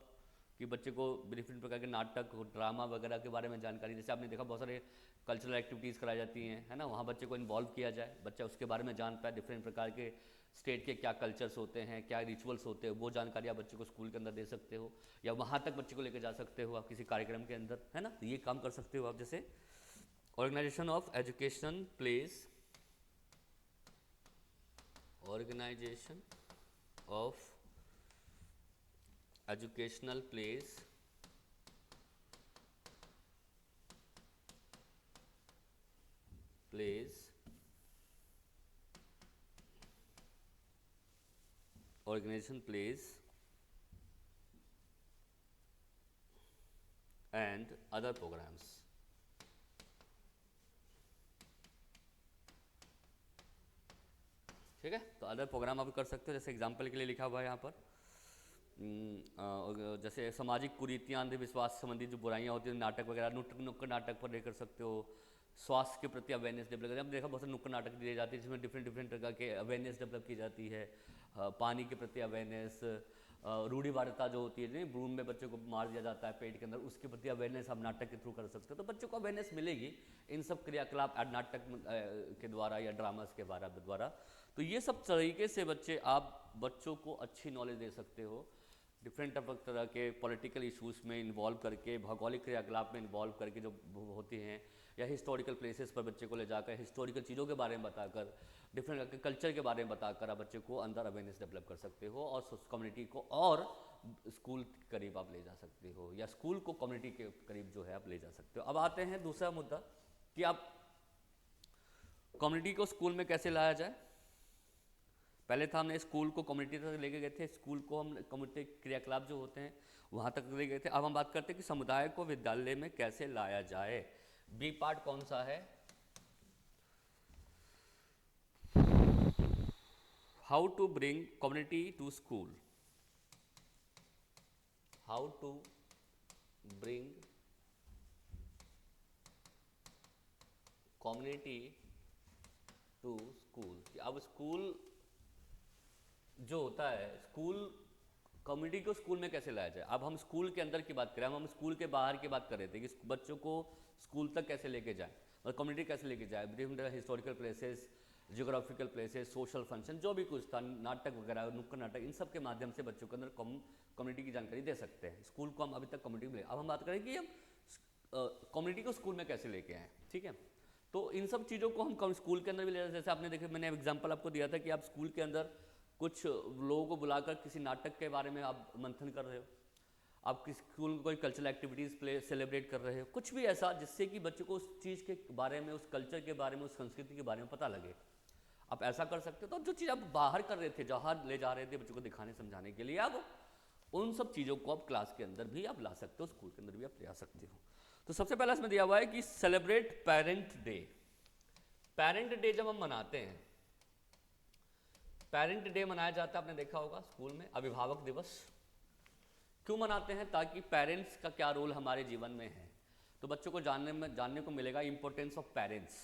कि बच्चे को डिफरेंट प्रकार के नाटक, ड्रामा वगैरह के बारे में जानकारी, जैसे आपने देखा बहुत सारे कल्चरल एक्टिविटीज़ कराई जाती हैं, है ना, वहाँ बच्चे को इन्वॉल्व किया जाए, बच्चा उसके बारे में जान पाए, डिफरेंट प्रकार के स्टेट के क्या कल्चर्स होते हैं, क्या रिचुअल्स होते हैं, वो जानकारी आप बच्चे को स्कूल के अंदर दे सकते हो, या वहाँ तक बच्चे को लेकर जा सकते हो आप किसी कार्यक्रम के अंदर, है ना। तो ये काम कर सकते हो आप। जैसे organization of education place, organization of educational place organization plays and other programs। ठीक है, तो अदर प्रोग्राम आप कर सकते हो। जैसे एग्जांपल के लिए लिखा हुआ है यहाँ पर, जैसे सामाजिक कुरीतियाँ, अंधविश्वास संबंधी जो बुराइयाँ होती हैं, नाटक वगैरह, नुक्कड़ नाटक पर ले कर सकते हो। स्वास्थ्य के प्रति अवेयरनेस डेवलप करें, हमने देखा बहुत सारे नुक्कड़ नाटक दिए जाते हैं जिसमें डिफरेंट प्रकार के अवेयरनेस डेवलप की जाती है। पानी के प्रति अवेयरनेस, रूढ़िवादिता जो होती है, ब्रूम में बच्चों को मार दिया जाता है पेट के अंदर, उसके प्रति अवेयरनेस आप नाटक के थ्रू कर सकते हो। तो बच्चों को अवेयरनेस मिलेगी इन सब क्रियाकलाप नाटक के द्वारा या ड्रामास के द्वारा। तो ये सब तरीके से बच्चों को अच्छी नॉलेज दे सकते हो, डिफरेंट तरह के पॉलिटिकल इश्यूज़ में इन्वॉल्व करके, भौगोलिक क्रियाकलाप में इन्वॉल्व करके जो होती हैं, या हिस्टोरिकल प्लेसेस पर बच्चे को ले जाकर हिस्टोरिकल चीज़ों के बारे में बताकर, डिफरेंट कल्चर के बारे में बताकर आप बच्चे को अंदर अवेयरनेस डेवलप कर सकते हो, और कम्युनिटी को और स्कूल के करीब आप ले जा सकते हो, या स्कूल को कम्युनिटी के करीब जो है आप ले जा सकते हो। अब आते हैं दूसरा मुद्दा कि आप कम्युनिटी को स्कूल में कैसे लाया जाए। पहले था हमने स्कूल को कम्युनिटी तक लेके गए थे, स्कूल को हम कम्युनिटी क्रियाकलाप जो होते हैं वहाँ तक ले गए थे। अब हम बात करते हैं कि समुदाय को विद्यालय में कैसे लाया जाए। बी पार्ट कौन सा है, how to bring community to school, how to bring community to school. अब स्कूल जो होता है, स्कूल कम्युनिटी को स्कूल में कैसे लाया जाए। अब हम स्कूल के अंदर की बात करें, हम स्कूल के बाहर की बात कर रहे थे कि बच्चों को स्कूल तक कैसे लेके जाएं और कम्युनिटी कैसे लेके जाए। Different historical places, geographical places, social function, जो भी कुछ था, नाटक वगैरह, नुक्कड़ नाटक, इन सब के माध्यम से बच्चों के अंदर कम्युनिटी की जानकारी दे सकते हैं। स्कूल को हम अभी तक कम्युनिटी में, अब हम बात करें कि हम कम्युनिटी को स्कूल में कैसे लेके आएँ। ठीक है, तो इन सब चीज़ों को हम स्कूल के अंदर भी ले, जैसे आपने देखे, मैंने एग्जाम्पल आपको दिया था कि आप स्कूल के अंदर कुछ लोगों को बुलाकर किसी नाटक के बारे में आप मंथन कर रहे हो, आप किसी स्कूल में कोई कल्चरल एक्टिविटीज़ सेलिब्रेट कर रहे हो, कुछ भी ऐसा जिससे कि बच्चों को उस चीज़ के बारे में, उस कल्चर के बारे में, उस संस्कृति के बारे में पता लगे, आप ऐसा कर सकते हो। तो जो चीज़ आप बाहर कर रहे थे, जहाँ ले जा रहे थे बच्चों को दिखाने समझाने के लिए, अब उन सब चीज़ों को आप क्लास के अंदर भी आप ला सकते हो, स्कूल के अंदर भी आप ले आ सकते हो। तो सबसे पहला इसमें दिया हुआ है कि celebrate parent day. Parent day जब हम मनाते हैं, पेरेंट डे मनाया जाता है, आपने देखा होगा स्कूल में, अभिभावक दिवस क्यों मनाते हैं, ताकि पेरेंट्स का क्या रोल हमारे जीवन में है। तो बच्चों को जानने को मिलेगा इंपॉर्टेंस ऑफ पेरेंट्स,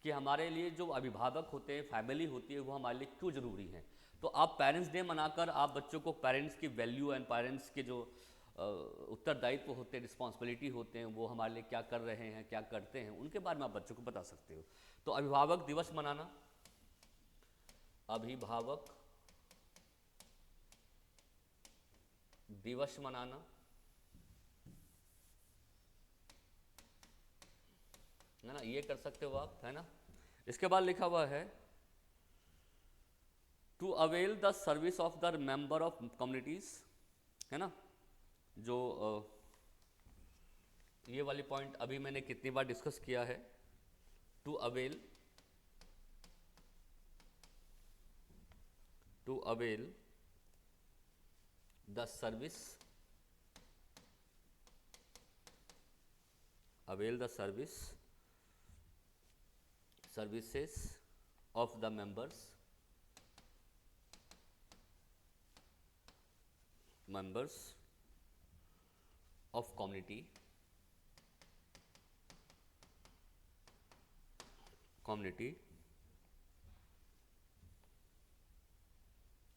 कि हमारे लिए जो अभिभावक होते हैं, फैमिली होती है, वो हमारे लिए क्यों ज़रूरी है। तो आप पेरेंट्स डे मनाकर आप बच्चों को पेरेंट्स की वैल्यू एंड पेरेंट्स के जो उत्तरदायित्व होते हैं, रिस्पॉन्सिबिलिटी होते हैं, वो हमारे लिए क्या कर रहे हैं, क्या करते हैं, उनके बारे में आप बच्चों को बता सकते हो। तो अभिभावक दिवस मनाना, अभिभावक दिवस मनाना, है ना, ये कर सकते हो आप, है ना। इसके बाद लिखा हुआ है to avail the service of the member of communities, है ना। जो ये वाली पॉइंट अभी मैंने कितनी बार डिस्कस किया है, to avail the service, avail the services of the members of community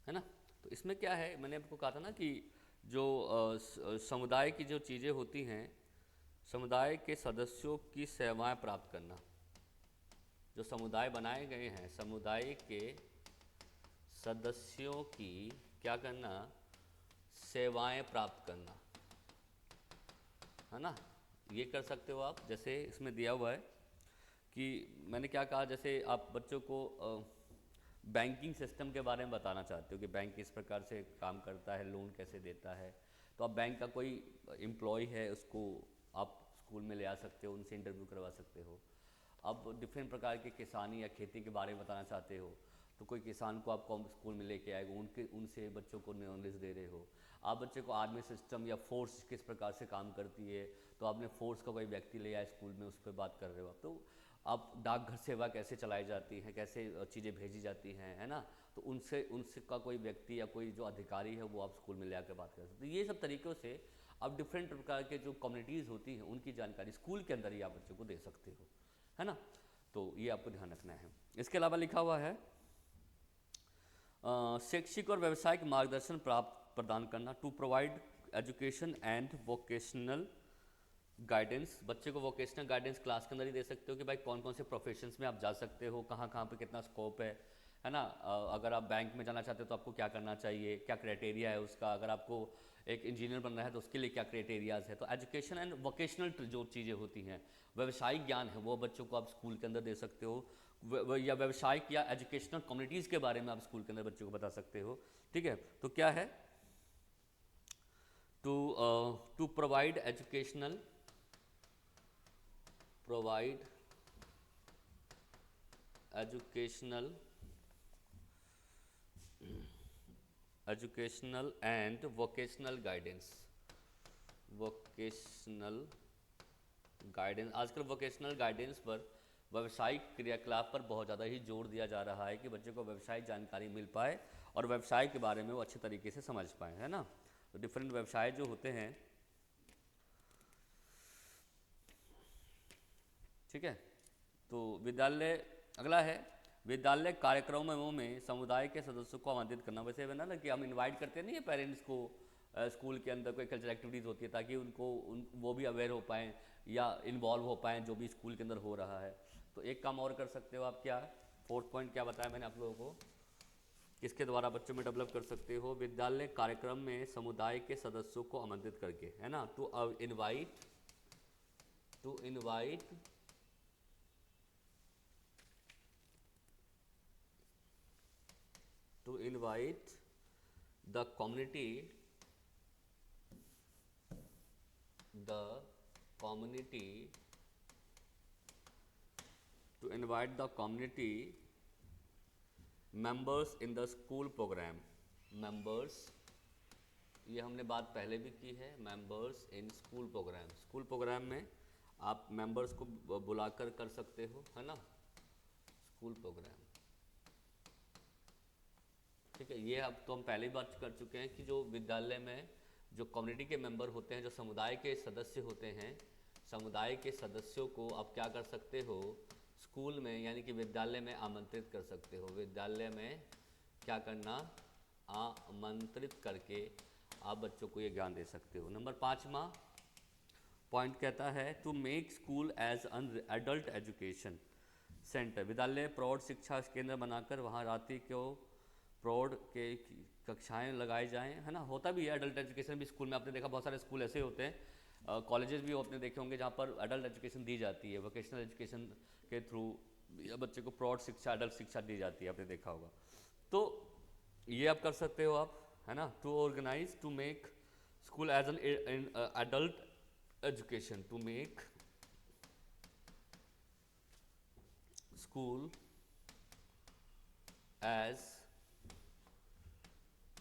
है ना। तो इसमें क्या है, मैंने आपको कहा था ना कि जो समुदाय की जो चीज़ें होती हैं, समुदाय के सदस्यों की सेवाएं प्राप्त करना, जो समुदाय बनाए गए हैं, समुदाय के सदस्यों की क्या करना, सेवाएं प्राप्त करना, है ना, ये कर सकते हो आप। जैसे इसमें दिया हुआ है कि मैंने क्या कहा, जैसे आप बच्चों को बैंकिंग सिस्टम के बारे में बताना चाहते हो कि बैंक किस प्रकार से काम करता है, लोन कैसे देता है, तो आप बैंक का कोई एम्प्लॉय है, उसको आप स्कूल में ले आ सकते हो, उनसे इंटरव्यू करवा सकते हो। अब डिफरेंट प्रकार के किसानी या खेती के बारे में बताना चाहते हो, तो कोई किसान को आप स्कूल में लेके आएगा, उनसे बच्चों को नॉलेज दे रहे हो। आप बच्चे को आर्मी सिस्टम या फोर्स किस प्रकार से काम करती है, तो आपने फोर्स का कोई व्यक्ति ले आया स्कूल में, उस पर बात कर रहे हो आप। तो आप डाकघर सेवा कैसे चलाई जाती है, कैसे चीज़ें भेजी जाती हैं, है ना, तो उनसे का कोई व्यक्ति या कोई जो अधिकारी है वो आप स्कूल में ले आकर बात कर सकते हो। ये सब तरीक़ों से आप डिफरेंट प्रकार के जो कम्युनिटीज़ होती हैं उनकी जानकारी स्कूल के अंदर ही आप बच्चों को दे सकते हो, है ना। तो ये आपको ध्यान रखना है। इसके अलावा लिखा हुआ है शैक्षिक और व्यावसायिक मार्गदर्शन प्रदान करना, to provide education and vocational guidance. बच्चे को वोकेशनल गाइडेंस क्लास के अंदर ही दे सकते हो कि भाई कौन कौन से प्रोफेशंस में आप जा सकते हो, कहाँ कहाँ पे कितना स्कोप है ना। अगर आप बैंक में जाना चाहते हो तो आपको क्या करना चाहिए, क्या क्राइटेरिया है उसका, अगर आपको एक इंजीनियर बनना है तो उसके लिए क्या क्राइटेरियाज है। तो एजुकेशन एंड वोकेशनल जो चीज़ें होती हैं, व्यावसायिक ज्ञान है, वो बच्चों को आप स्कूल के अंदर दे सकते हो, या व्यावसायिक या एजुकेशनल कम्युनिटीज़ के बारे में आप स्कूल के अंदर बच्चों को बता सकते हो। ठीक है, तो क्या है, to provide educational and vocational guidance. आजकल वोकेशनल गाइडेंस पर, व्यावसायिक क्रियाकलाप पर बहुत ज़्यादा ही जोर दिया जा रहा है कि बच्चे को व्यवसायिक जानकारी मिल पाए और व्यवसाय के बारे में वो अच्छे तरीके से समझ पाए, है ना। तो डिफरेंट व्यवसाय जो होते हैं, ठीक है, तो विद्यालय, अगला है विद्यालय कार्यक्रमों में समुदाय के सदस्यों को आमंत्रित करना। वैसे है ना कि हम इनवाइट करते नहीं है पेरेंट्स को, स्कूल के अंदर कोई कल्चरल एक्टिविटीज़ होती है ताकि वो भी अवेयर हो पाएँ या इन्वॉल्व हो पाएँ जो भी स्कूल के अंदर हो रहा है। तो एक काम और कर सकते हो आप, क्या 4th पॉइंट क्या बताया मैंने आप लोगों को, किसके द्वारा बच्चों में डेवलप कर सकते हो, विद्यालय कार्यक्रम में समुदाय के सदस्यों को आमंत्रित करके, है ना, to invite the community members in the school program। members, ये हमने बात पहले भी की है, members in school program. School program में आप मेंबर्स को बुलाकर कर सकते हो, है ना, स्कूल प्रोग्राम। ठीक है, ये अब तो हम पहले ही बात कर चुके हैं कि जो विद्यालय में जो कम्युनिटी के मेंबर होते हैं, जो समुदाय के सदस्य होते हैं, समुदाय के सदस्यों को आप क्या कर सकते हो, स्कूल में यानी कि विद्यालय में आमंत्रित कर सकते हो। विद्यालय में क्या करना, आमंत्रित करके आप बच्चों को ये ज्ञान दे सकते हो। नंबर 5वां पॉइंट कहता है to make school as an adult education center. विद्यालय प्रौढ़ शिक्षा केंद्र बनाकर वहाँ रात्रि को प्रौढ़ के कक्षाएं लगाई जाएं, है ना। होता भी है एडल्ट एजुकेशन भी स्कूल में, आपने देखा बहुत सारे स्कूल ऐसे होते हैं, कॉलेजेस भी आपने देखे होंगे जहाँ पर एडल्ट एजुकेशन दी जाती है, वोकेशनल एजुकेशन के थ्रू बच्चे को प्रौढ़ शिक्षा, एडल्ट शिक्षा दी जाती है, आपने देखा होगा। तो ये आप कर सकते हो आप, है ना, to organize to make school as an adult education, to make school as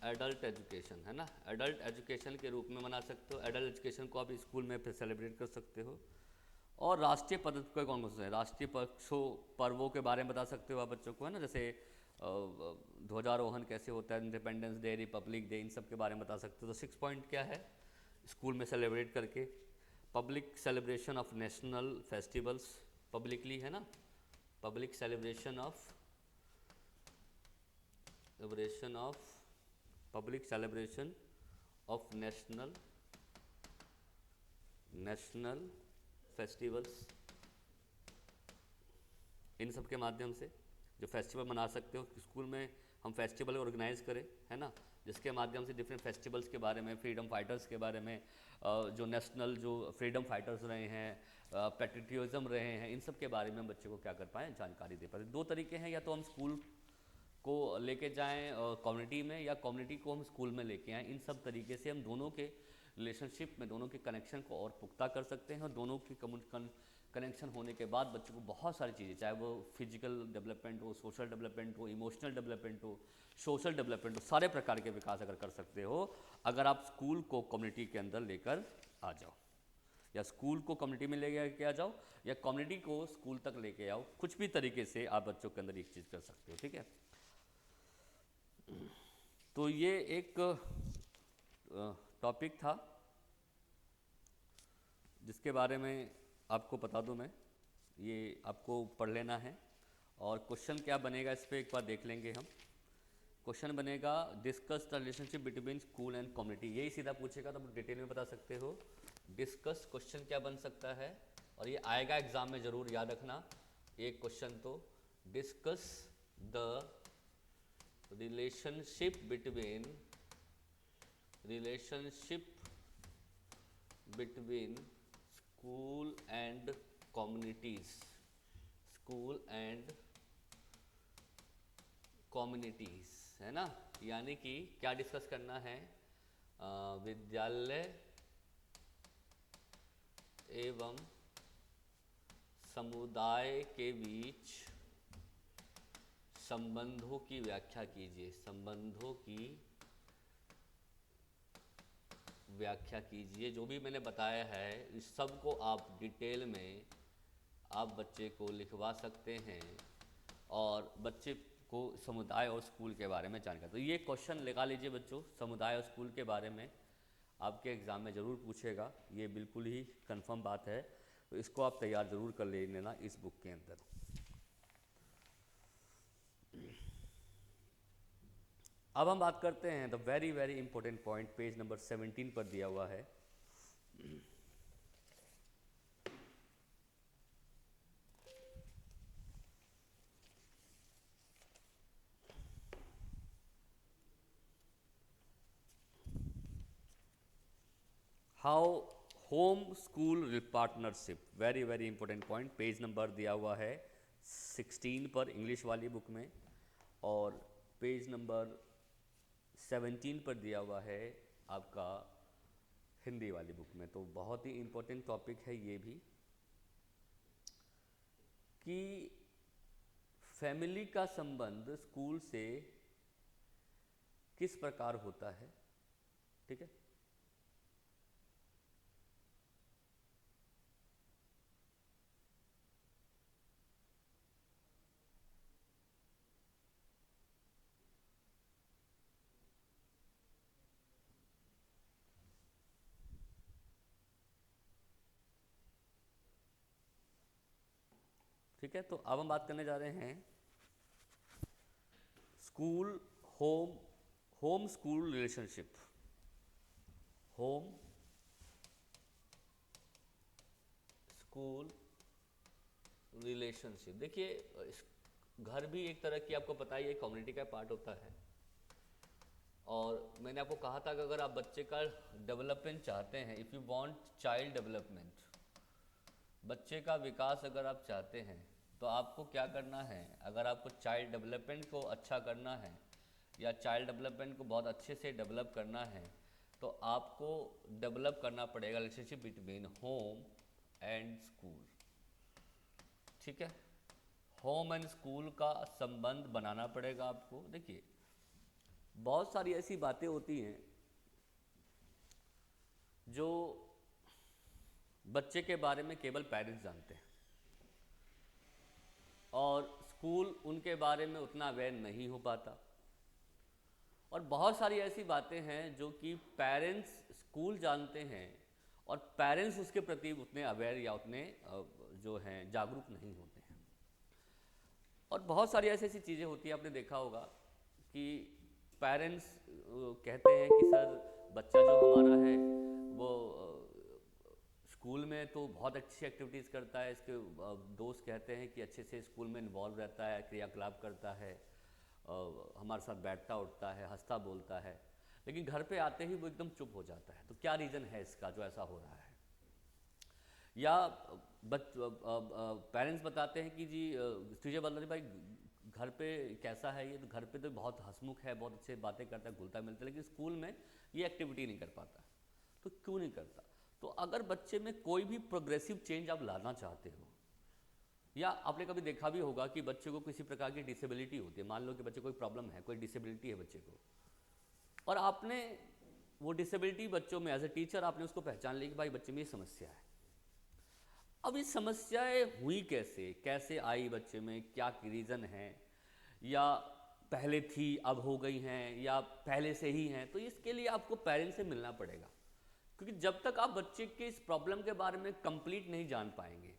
adult education, है ना, एडल्ट एजुकेशन के रूप में मना सकते हो। एडल्ट एजुकेशन को आप स्कूल में फिर सेलिब्रेट कर सकते हो। और राष्ट्रीय पद्धति को कौन कौन से हैं, राष्ट्रीय पर्वों के बारे में बता सकते हो आप बच्चों को, है ना, जैसे ध्वजारोहण कैसे होता है, इंडिपेंडेंस डे, रिपब्लिक डे, इन सब के बारे में बता सकते हो। तो 6 पॉइंट क्या है, स्कूल में सेलिब्रेट करके, public celebration of national festivals, publicly, है ना, public celebration of national festivals, इन सब के माध्यम से जो फेस्टिवल मना सकते हो स्कूल में, हम फेस्टिवल ऑर्गेनाइज करें, है ना, जिसके माध्यम से डिफरेंट फेस्टिवल्स के बारे में, फ्रीडम फाइटर्स के बारे में, जो नेशनल जो फ्रीडम फाइटर्स रहे हैं, पैट्रियटिज्म रहे हैं, इन सब के बारे में बच्चे को क्या कर पाएँ, जानकारी दे पाए। 2 तरीके हैं, या तो हम स्कूल को लेके जाएं कम्युनिटी में, या कम्युनिटी को हम स्कूल में लेके आएँ। इन सब तरीके से हम दोनों के रिलेशनशिप में, दोनों के कनेक्शन को और पुख्ता कर सकते हैं, और दोनों की कनेक्शन होने के बाद बच्चों को बहुत सारी चीज़ें, चाहे वो फिजिकल डेवलपमेंट हो, सोशल डेवलपमेंट हो, इमोशनल डेवलपमेंट हो, सोशल डेवलपमेंट हो, सारे प्रकार के विकास अगर कर सकते हो अगर आप स्कूल को कम्युनिटी के अंदर लेकर आ जाओ, या स्कूल को कम्युनिटी में लेके आ जाओ, या कम्युनिटी को स्कूल तक लेके आओ। कुछ भी तरीके से आप बच्चों के अंदर एक चीज़ कर सकते हो, ठीक है। तो ये एक टॉपिक था जिसके बारे में आपको बता दूं मैं, ये आपको पढ़ लेना है। और क्वेश्चन क्या बनेगा इस पर एक बार देख लेंगे हम। क्वेश्चन बनेगा discuss the relationship between school and community, यही सीधा पूछेगा तो आप डिटेल में बता सकते हो। डिस्कस क्वेश्चन क्या बन सकता है, और ये आएगा एग्जाम में ज़रूर, याद रखना एक क्वेश्चन। तो discuss the relationship between school and communities, है ना। यानी कि क्या डिस्कस करना है, विद्यालय एवं समुदाय के बीच संबंधों की व्याख्या कीजिए, संबंधों की व्याख्या कीजिए। जो भी मैंने बताया है इस सब को आप डिटेल में आप बच्चे को लिखवा सकते हैं, और बच्चे को समुदाय और स्कूल के बारे में जानकारी। तो ये क्वेश्चन लगा लीजिए बच्चों, समुदाय और स्कूल के बारे में आपके एग्ज़ाम में ज़रूर पूछेगा, ये बिल्कुल ही कंफर्म बात है। तो इसको आप तैयार ज़रूर कर ले लेना इस बुक के अंदर। अब हम बात करते हैं the very very important point, page number 17 पर दिया हुआ है। How home school partnership, very very important point, page number दिया हुआ है 16 पर इंग्लिश वाली बुक में, और पेज नंबर 17 पर दिया हुआ है आपका हिंदी वाली बुक में। तो बहुत ही इंपॉर्टेंट टॉपिक है ये भी, कि फैमिली का संबंध स्कूल से किस प्रकार होता है। ठीक है, ठीक है। तो अब हम बात करने जा रहे हैं school home home school relationship. Home school relationship, देखिए घर भी एक तरह की, आपको पता ही है, कम्युनिटी का पार्ट होता है। और मैंने आपको कहा था कि अगर आप बच्चे का डेवलपमेंट चाहते हैं, if you want child development, बच्चे का विकास अगर आप चाहते हैं, तो आपको क्या करना है। अगर आपको चाइल्ड डेवलपमेंट को अच्छा करना है या चाइल्ड डेवलपमेंट को बहुत अच्छे से डेवलप करना है, तो आपको डेवलप करना पड़ेगा relationship between home and school. ठीक है, होम एंड स्कूल का संबंध बनाना पड़ेगा आपको। देखिए बहुत सारी ऐसी बातें होती हैं जो बच्चे के बारे में केवल पेरेंट्स जानते हैं, और स्कूल उनके बारे में उतना अवेयर नहीं हो पाता। और बहुत सारी ऐसी बातें हैं जो कि पेरेंट्स स्कूल जानते हैं और पेरेंट्स उसके प्रति उतने अवेयर या उतने जो हैं जागरूक नहीं होते हैं। और बहुत सारी ऐसी ऐसी चीज़ें होती हैं, आपने देखा होगा कि पेरेंट्स कहते हैं कि सर बच्चा जो हमारा है वो स्कूल में तो बहुत अच्छी एक्टिविटीज़ करता है, इसके दोस्त कहते हैं कि अच्छे से स्कूल में इन्वॉल्व रहता है, क्रियाकलाप करता है, हमारे साथ बैठता उठता है, हंसता बोलता है, लेकिन घर पे आते ही वो एकदम चुप हो जाता है। तो क्या रीज़न है इसका जो ऐसा हो रहा है। या पेरेंट्स बताते हैं कि जी टीचर बता रहे भाई घर पे कैसा है ये, तो घर पे तो बहुत हंसमुख है, बहुत अच्छे बातें करता है, घुलता मिलता है, लेकिन स्कूल में ये एक्टिविटी नहीं कर पाता। तो क्यों नहीं करता। तो अगर बच्चे में कोई भी प्रोग्रेसिव चेंज आप लाना चाहते हो, या आपने कभी देखा भी होगा कि बच्चे को किसी प्रकार की डिसेबिलिटी होती है, मान लो कि बच्चे को कोई प्रॉब्लम है, कोई डिसेबिलिटी है बच्चे को, और आपने वो डिसेबिलिटी बच्चों में एज ए टीचर आपने उसको पहचान ली कि भाई बच्चे में ये समस्या है। अब ये समस्याएं हुई कैसे, कैसे आई बच्चे में, क्या रीज़न है, या पहले थी अब हो गई हैं, या पहले से ही हैं, तो इसके लिए आपको पेरेंट्स से मिलना पड़ेगा। क्योंकि जब तक आप बच्चे के इस प्रॉब्लम के बारे में कंप्लीट नहीं जान पाएंगे,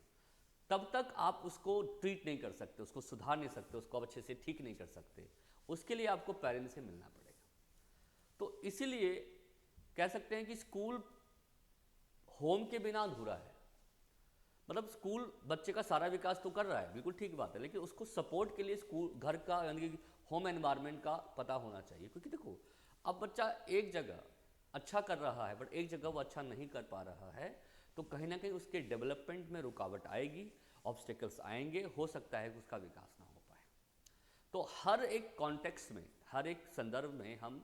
तब तक आप उसको ट्रीट नहीं कर सकते, उसको सुधार नहीं सकते, उसको अच्छे से ठीक नहीं कर सकते। उसके लिए आपको पेरेंट्स से मिलना पड़ेगा। तो इसीलिए कह सकते हैं कि स्कूल होम के बिना अधूरा है। मतलब स्कूल बच्चे का सारा विकास तो कर रहा है, बिल्कुल ठीक बात है, लेकिन उसको सपोर्ट के लिए स्कूल, घर का यानी कि होम एनवायरनमेंट का पता होना चाहिए। क्योंकि देखो अब बच्चा एक जगह अच्छा कर रहा है बट एक जगह वो अच्छा नहीं कर पा रहा है, तो कहीं ना कहीं उसके डेवलपमेंट में रुकावट आएगी, ऑब्स्टेकल्स आएंगे, हो सकता है कि उसका विकास ना हो पाए। तो हर एक कॉन्टेक्स्ट में, हर एक संदर्भ में हम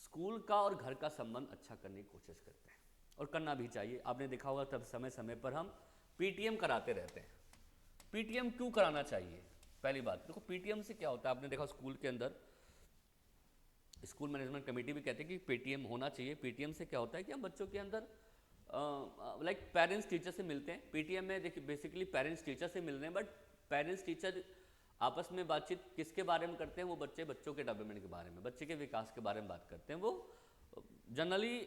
स्कूल का और घर का संबंध अच्छा करने की कोशिश करते हैं, और करना भी चाहिए। आपने देखा होगा तब समय समय पर हम पीटीएम कराते रहते हैं। पीटीएम क्यों कराना चाहिए। पहली बात देखो पीटीएम से क्या होता है, आपने देखा स्कूल के अंदर स्कूल मैनेजमेंट कमेटी भी कहते हैं कि पीटीएम होना चाहिए। पीटीएम से क्या होता है कि हम बच्चों के अंदर लाइक पेरेंट्स टीचर से मिलते हैं। पीटीएम में देखिए बेसिकली पेरेंट्स टीचर से मिल रहे हैं, बट पेरेंट्स टीचर आपस में बातचीत किसके बारे में करते हैं, वो बच्चों के डेवलपमेंट के बारे में, बच्चे के विकास के बारे में बात करते हैं। वो जनरली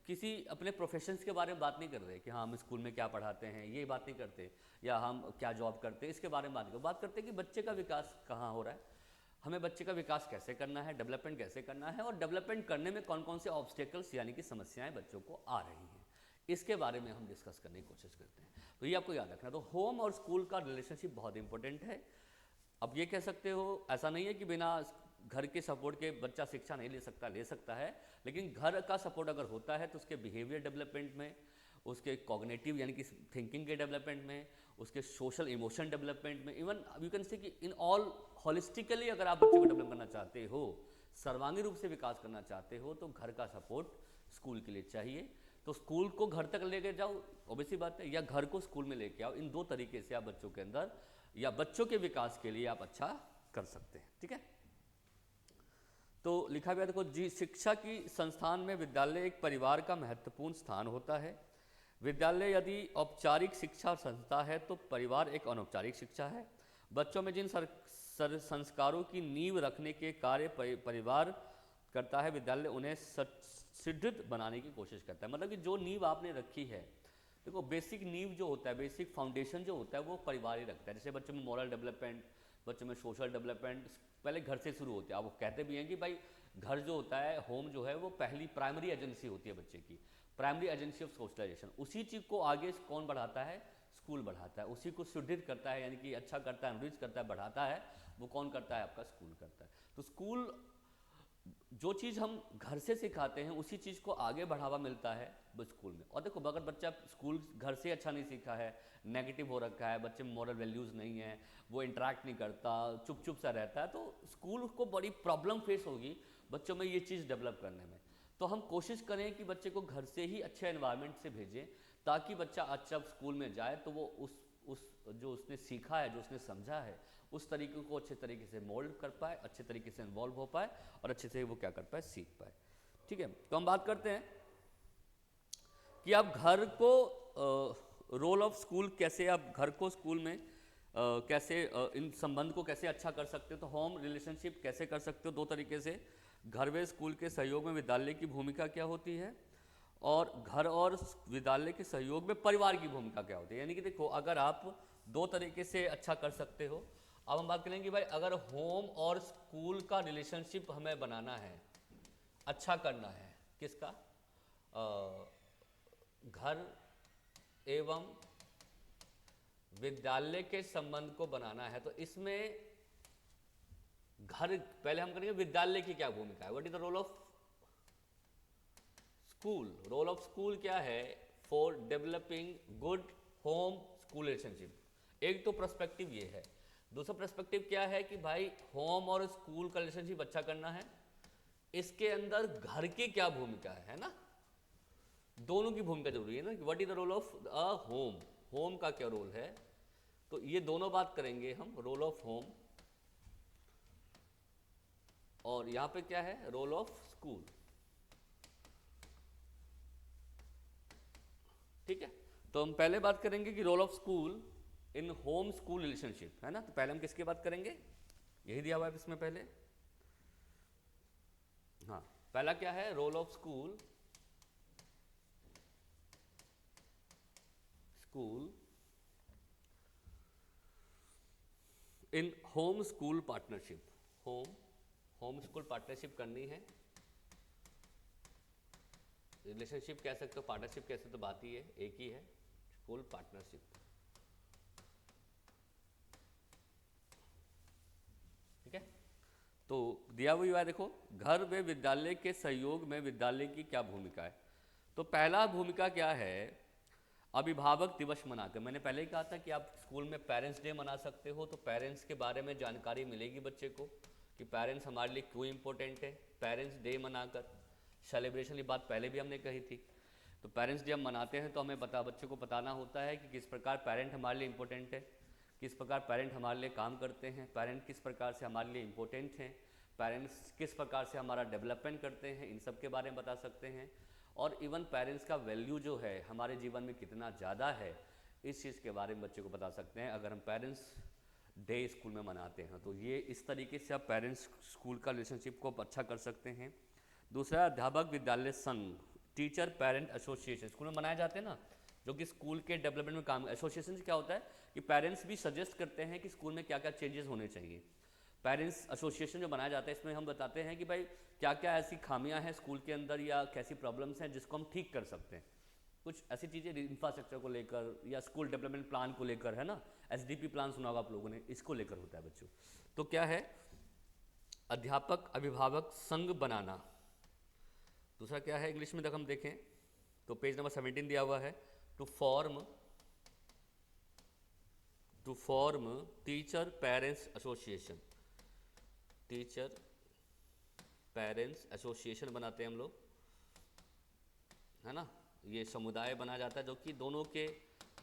किसी अपने प्रोफेशंस के बारे में बात नहीं कर रहे कि हाँ हम स्कूल में क्या पढ़ाते हैं, ये बात नहीं करते, या हम क्या जॉब करते हैं, इसके बारे में बात करते हैं कि बच्चे का विकास कहाँ हो रहा है, हमें बच्चे का विकास कैसे करना है, डेवलपमेंट कैसे करना है, और डेवलपमेंट करने में कौन कौन से ऑब्स्टेकल्स यानी कि समस्याएं बच्चों को आ रही हैं, इसके बारे में हम डिस्कस करने की कोशिश करते हैं। तो ये आपको याद रखना। तो होम और स्कूल का रिलेशनशिप बहुत इंपॉर्टेंट है। अब ये कह सकते हो, ऐसा नहीं है कि बिना घर के सपोर्ट के बच्चा शिक्षा नहीं ले सकता है, लेकिन घर का सपोर्ट अगर होता है तो उसके बिहेवियर डेवलपमेंट में, उसके कॉग्निटिव यानी कि थिंकिंग के डेवलपमेंट में, उसके सोशल इमोशन डेवलपमेंट में, इवन यू कैन से कि इन ऑल होलिस्टिकली अगर आप बच्चे को डेवलप करना चाहते हो, सर्वांगीण रूप से विकास करना चाहते हो, तो घर का सपोर्ट स्कूल के लिए चाहिए। तो स्कूल को घर तक लेके जाओ, ऑब्वियसली बात है, या घर को स्कूल में लेके आओ। इन दो तरीके से आप बच्चों के अंदर या बच्चों के विकास के लिए आप अच्छा कर सकते हैं। ठीक है, तो लिखा गया देखो जी, शिक्षा की संस्थान में विद्यालय एक परिवार का महत्वपूर्ण स्थान होता है। विद्यालय यदि औपचारिक शिक्षा संस्था है तो परिवार एक अनौपचारिक शिक्षा है। बच्चों में जिन संस्कारों की नींव रखने के कार्य परिवार करता है, विद्यालय उन्हें सुदृढ़ बनाने की कोशिश करता है। मतलब कि जो नींव आपने रखी है, देखो बेसिक नींव जो होता है, बेसिक फाउंडेशन जो होता है वो परिवार ही रखता है। जैसे बच्चों में मॉरल डेवलपमेंट, बच्चों में सोशल डेवलपमेंट पहले घर से शुरू होते हैं। आप वो कहते भी हैं कि भाई घर जो होता है, होम जो है, वो पहली प्राइमरी एजेंसी होती है बच्चे की, प्राइमरी एजेंसी ऑफ सोशलाइजेशन। उसी चीज़ को आगे कौन बढ़ाता है? स्कूल बढ़ाता है। उसी को सुदृढ़ करता है, यानी कि अच्छा करता है, एनरिच करता है, बढ़ाता है, वो कौन करता है? आपका स्कूल करता है। तो स्कूल जो चीज़ हम घर से सिखाते हैं उसी चीज़ को आगे बढ़ावा मिलता है स्कूल में। और देखो अगर बच्चा स्कूल घर से अच्छा नहीं सीखा है, नेगेटिव हो रखा है, बच्चे में मॉरल वैल्यूज़ नहीं है, वो इंटरेक्ट नहीं करता, चुप चुप सा रहता है, तो स्कूल को बड़ी प्रॉब्लम फेस होगी बच्चों में ये चीज़ डेवलप करने में। तो हम कोशिश करें कि बच्चे को घर से ही अच्छे एनवायरनमेंट से भेजें, ताकि बच्चा अच्छा स्कूल में जाए तो वो उस जो उसने सीखा है, जो उसने समझा है, उस तरीके को अच्छे तरीके से मोल्ड कर पाए, अच्छे तरीके से इन्वॉल्व हो पाए, और अच्छे से वो क्या कर पाए? सीख पाए। ठीक है, तो हम बात करते हैं कि आप घर को रोल ऑफ स्कूल कैसे, आप घर को स्कूल में कैसे इन संबंध को कैसे अच्छा कर सकते हो। तो होम रिलेशनशिप कैसे कर सकते हो? दो तरीके से। घर व स्कूल के सहयोग में विद्यालय की भूमिका क्या होती है, और घर और विद्यालय के सहयोग में परिवार की भूमिका क्या होती है। यानी कि देखो अगर आप दो तरीके से अच्छा कर सकते हो। अब हम बात करेंगे कि भाई अगर होम और स्कूल का रिलेशनशिप हमें बनाना है, अच्छा करना है, किसका? घर एवं विद्यालय के संबंध को बनाना है, तो इसमें घर पहले हम करेंगे विद्यालय की क्या भूमिका है, what is the role of school. Role of school क्या है? For developing good home school relationship. एक तो पर्सपेक्टिव ये है। दूसरा पर्सपेक्टिव क्या है कि भाई होम और स्कूल का रिलेशनशिप अच्छा करना है, इसके अंदर घर की क्या भूमिका है ना? दोनों की भूमिका जरूरी है ना, कि what is the role of a home, home का क्या रोल है। तो ये दोनों बात करेंगे हम, रोल ऑफ होम, और यहां पे क्या है? Role of school. ठीक है, तो हम पहले बात करेंगे कि role of school in home school relationship, है ना। तो पहले हम किसकी बात करेंगे? यही दिया हुआ है इसमें पहले। हाँ, पहला क्या है? Role of school in home school partnership. Home school partnership करनी है। रिलेशनशिप कह सकते हो, पार्टनरशिप कह सकते हो, बात ही है, एक ही है, स्कूल पार्टनरशिप। ठीक है, तो दिया हुआ है, देखो घर व विद्यालय के सहयोग में विद्यालय की क्या भूमिका है। तो पहला भूमिका क्या है? अभिभावक दिवस मनाकर। मैंने पहले ही कहा था कि आप स्कूल में पेरेंट्स डे मना सकते हो, तो पेरेंट्स के बारे में जानकारी मिलेगी बच्चे को कि पेरेंट्स हमारे लिए क्यों इंपॉर्टेंट है। पेरेंट्स डे मनाकर सेलिब्रेशन की बात पहले भी हमने कही थी। तो पेरेंट्स डे हम मनाते हैं तो हमें बच्चे को बताना होता है कि किस प्रकार पेरेंट हमारे लिए इंपॉर्टेंट है, किस प्रकार पेरेंट हमारे लिए काम करते हैं, पेरेंट किस प्रकार से हमारे लिए इम्पोर्टेंट हैं, पेरेंट्स किस प्रकार से हमारा डेवलपमेंट करते हैं, इन सब के बारे में बता सकते हैं। और इवन पेरेंट्स का वैल्यू जो है हमारे जीवन में कितना ज़्यादा है, इस चीज़ के बारे में बच्चे को बता सकते हैं अगर हम पेरेंट्स डे स्कूल में मनाते हैं। तो ये इस तरीके से आप पेरेंट्स स्कूल का रिलेशनशिप को अच्छा कर सकते हैं। दूसरा, अध्यापक विद्यालय संघ टीचर पेरेंट एसोसिएशन स्कूल में बनाए जाते हैं ना, जो कि स्कूल के डेवलपमेंट में काम। एसोसिएशन से क्या होता है कि पेरेंट्स भी सजेस्ट करते हैं कि स्कूल में क्या क्या चेंजेस होने चाहिए। पेरेंट्स एसोसिएशन जो बनाया जाता है, इसमें हम बताते हैं कि भाई क्या क्या ऐसी खामियां हैं स्कूल के अंदर या कैसी प्रॉब्लम्स हैं जिसको हम ठीक कर सकते हैं। कुछ ऐसी चीज़ें इंफ्रास्ट्रक्चर को लेकर या स्कूल डेवलपमेंट प्लान को लेकर, है ना, एसडीपी प्लान सुना होगा आप लोगों ने, इसको लेकर होता है बच्चों। तो क्या है, अध्यापक अभिभावक संघ बनाना। दूसरा क्या है इंग्लिश में, तक हम देखें तो पेज नंबर 17 दिया हुआ है, to form teacher parents association. Teacher parents association बनाते हैं हम लोग, है ना। ये समुदाय बना जाता है जो कि दोनों के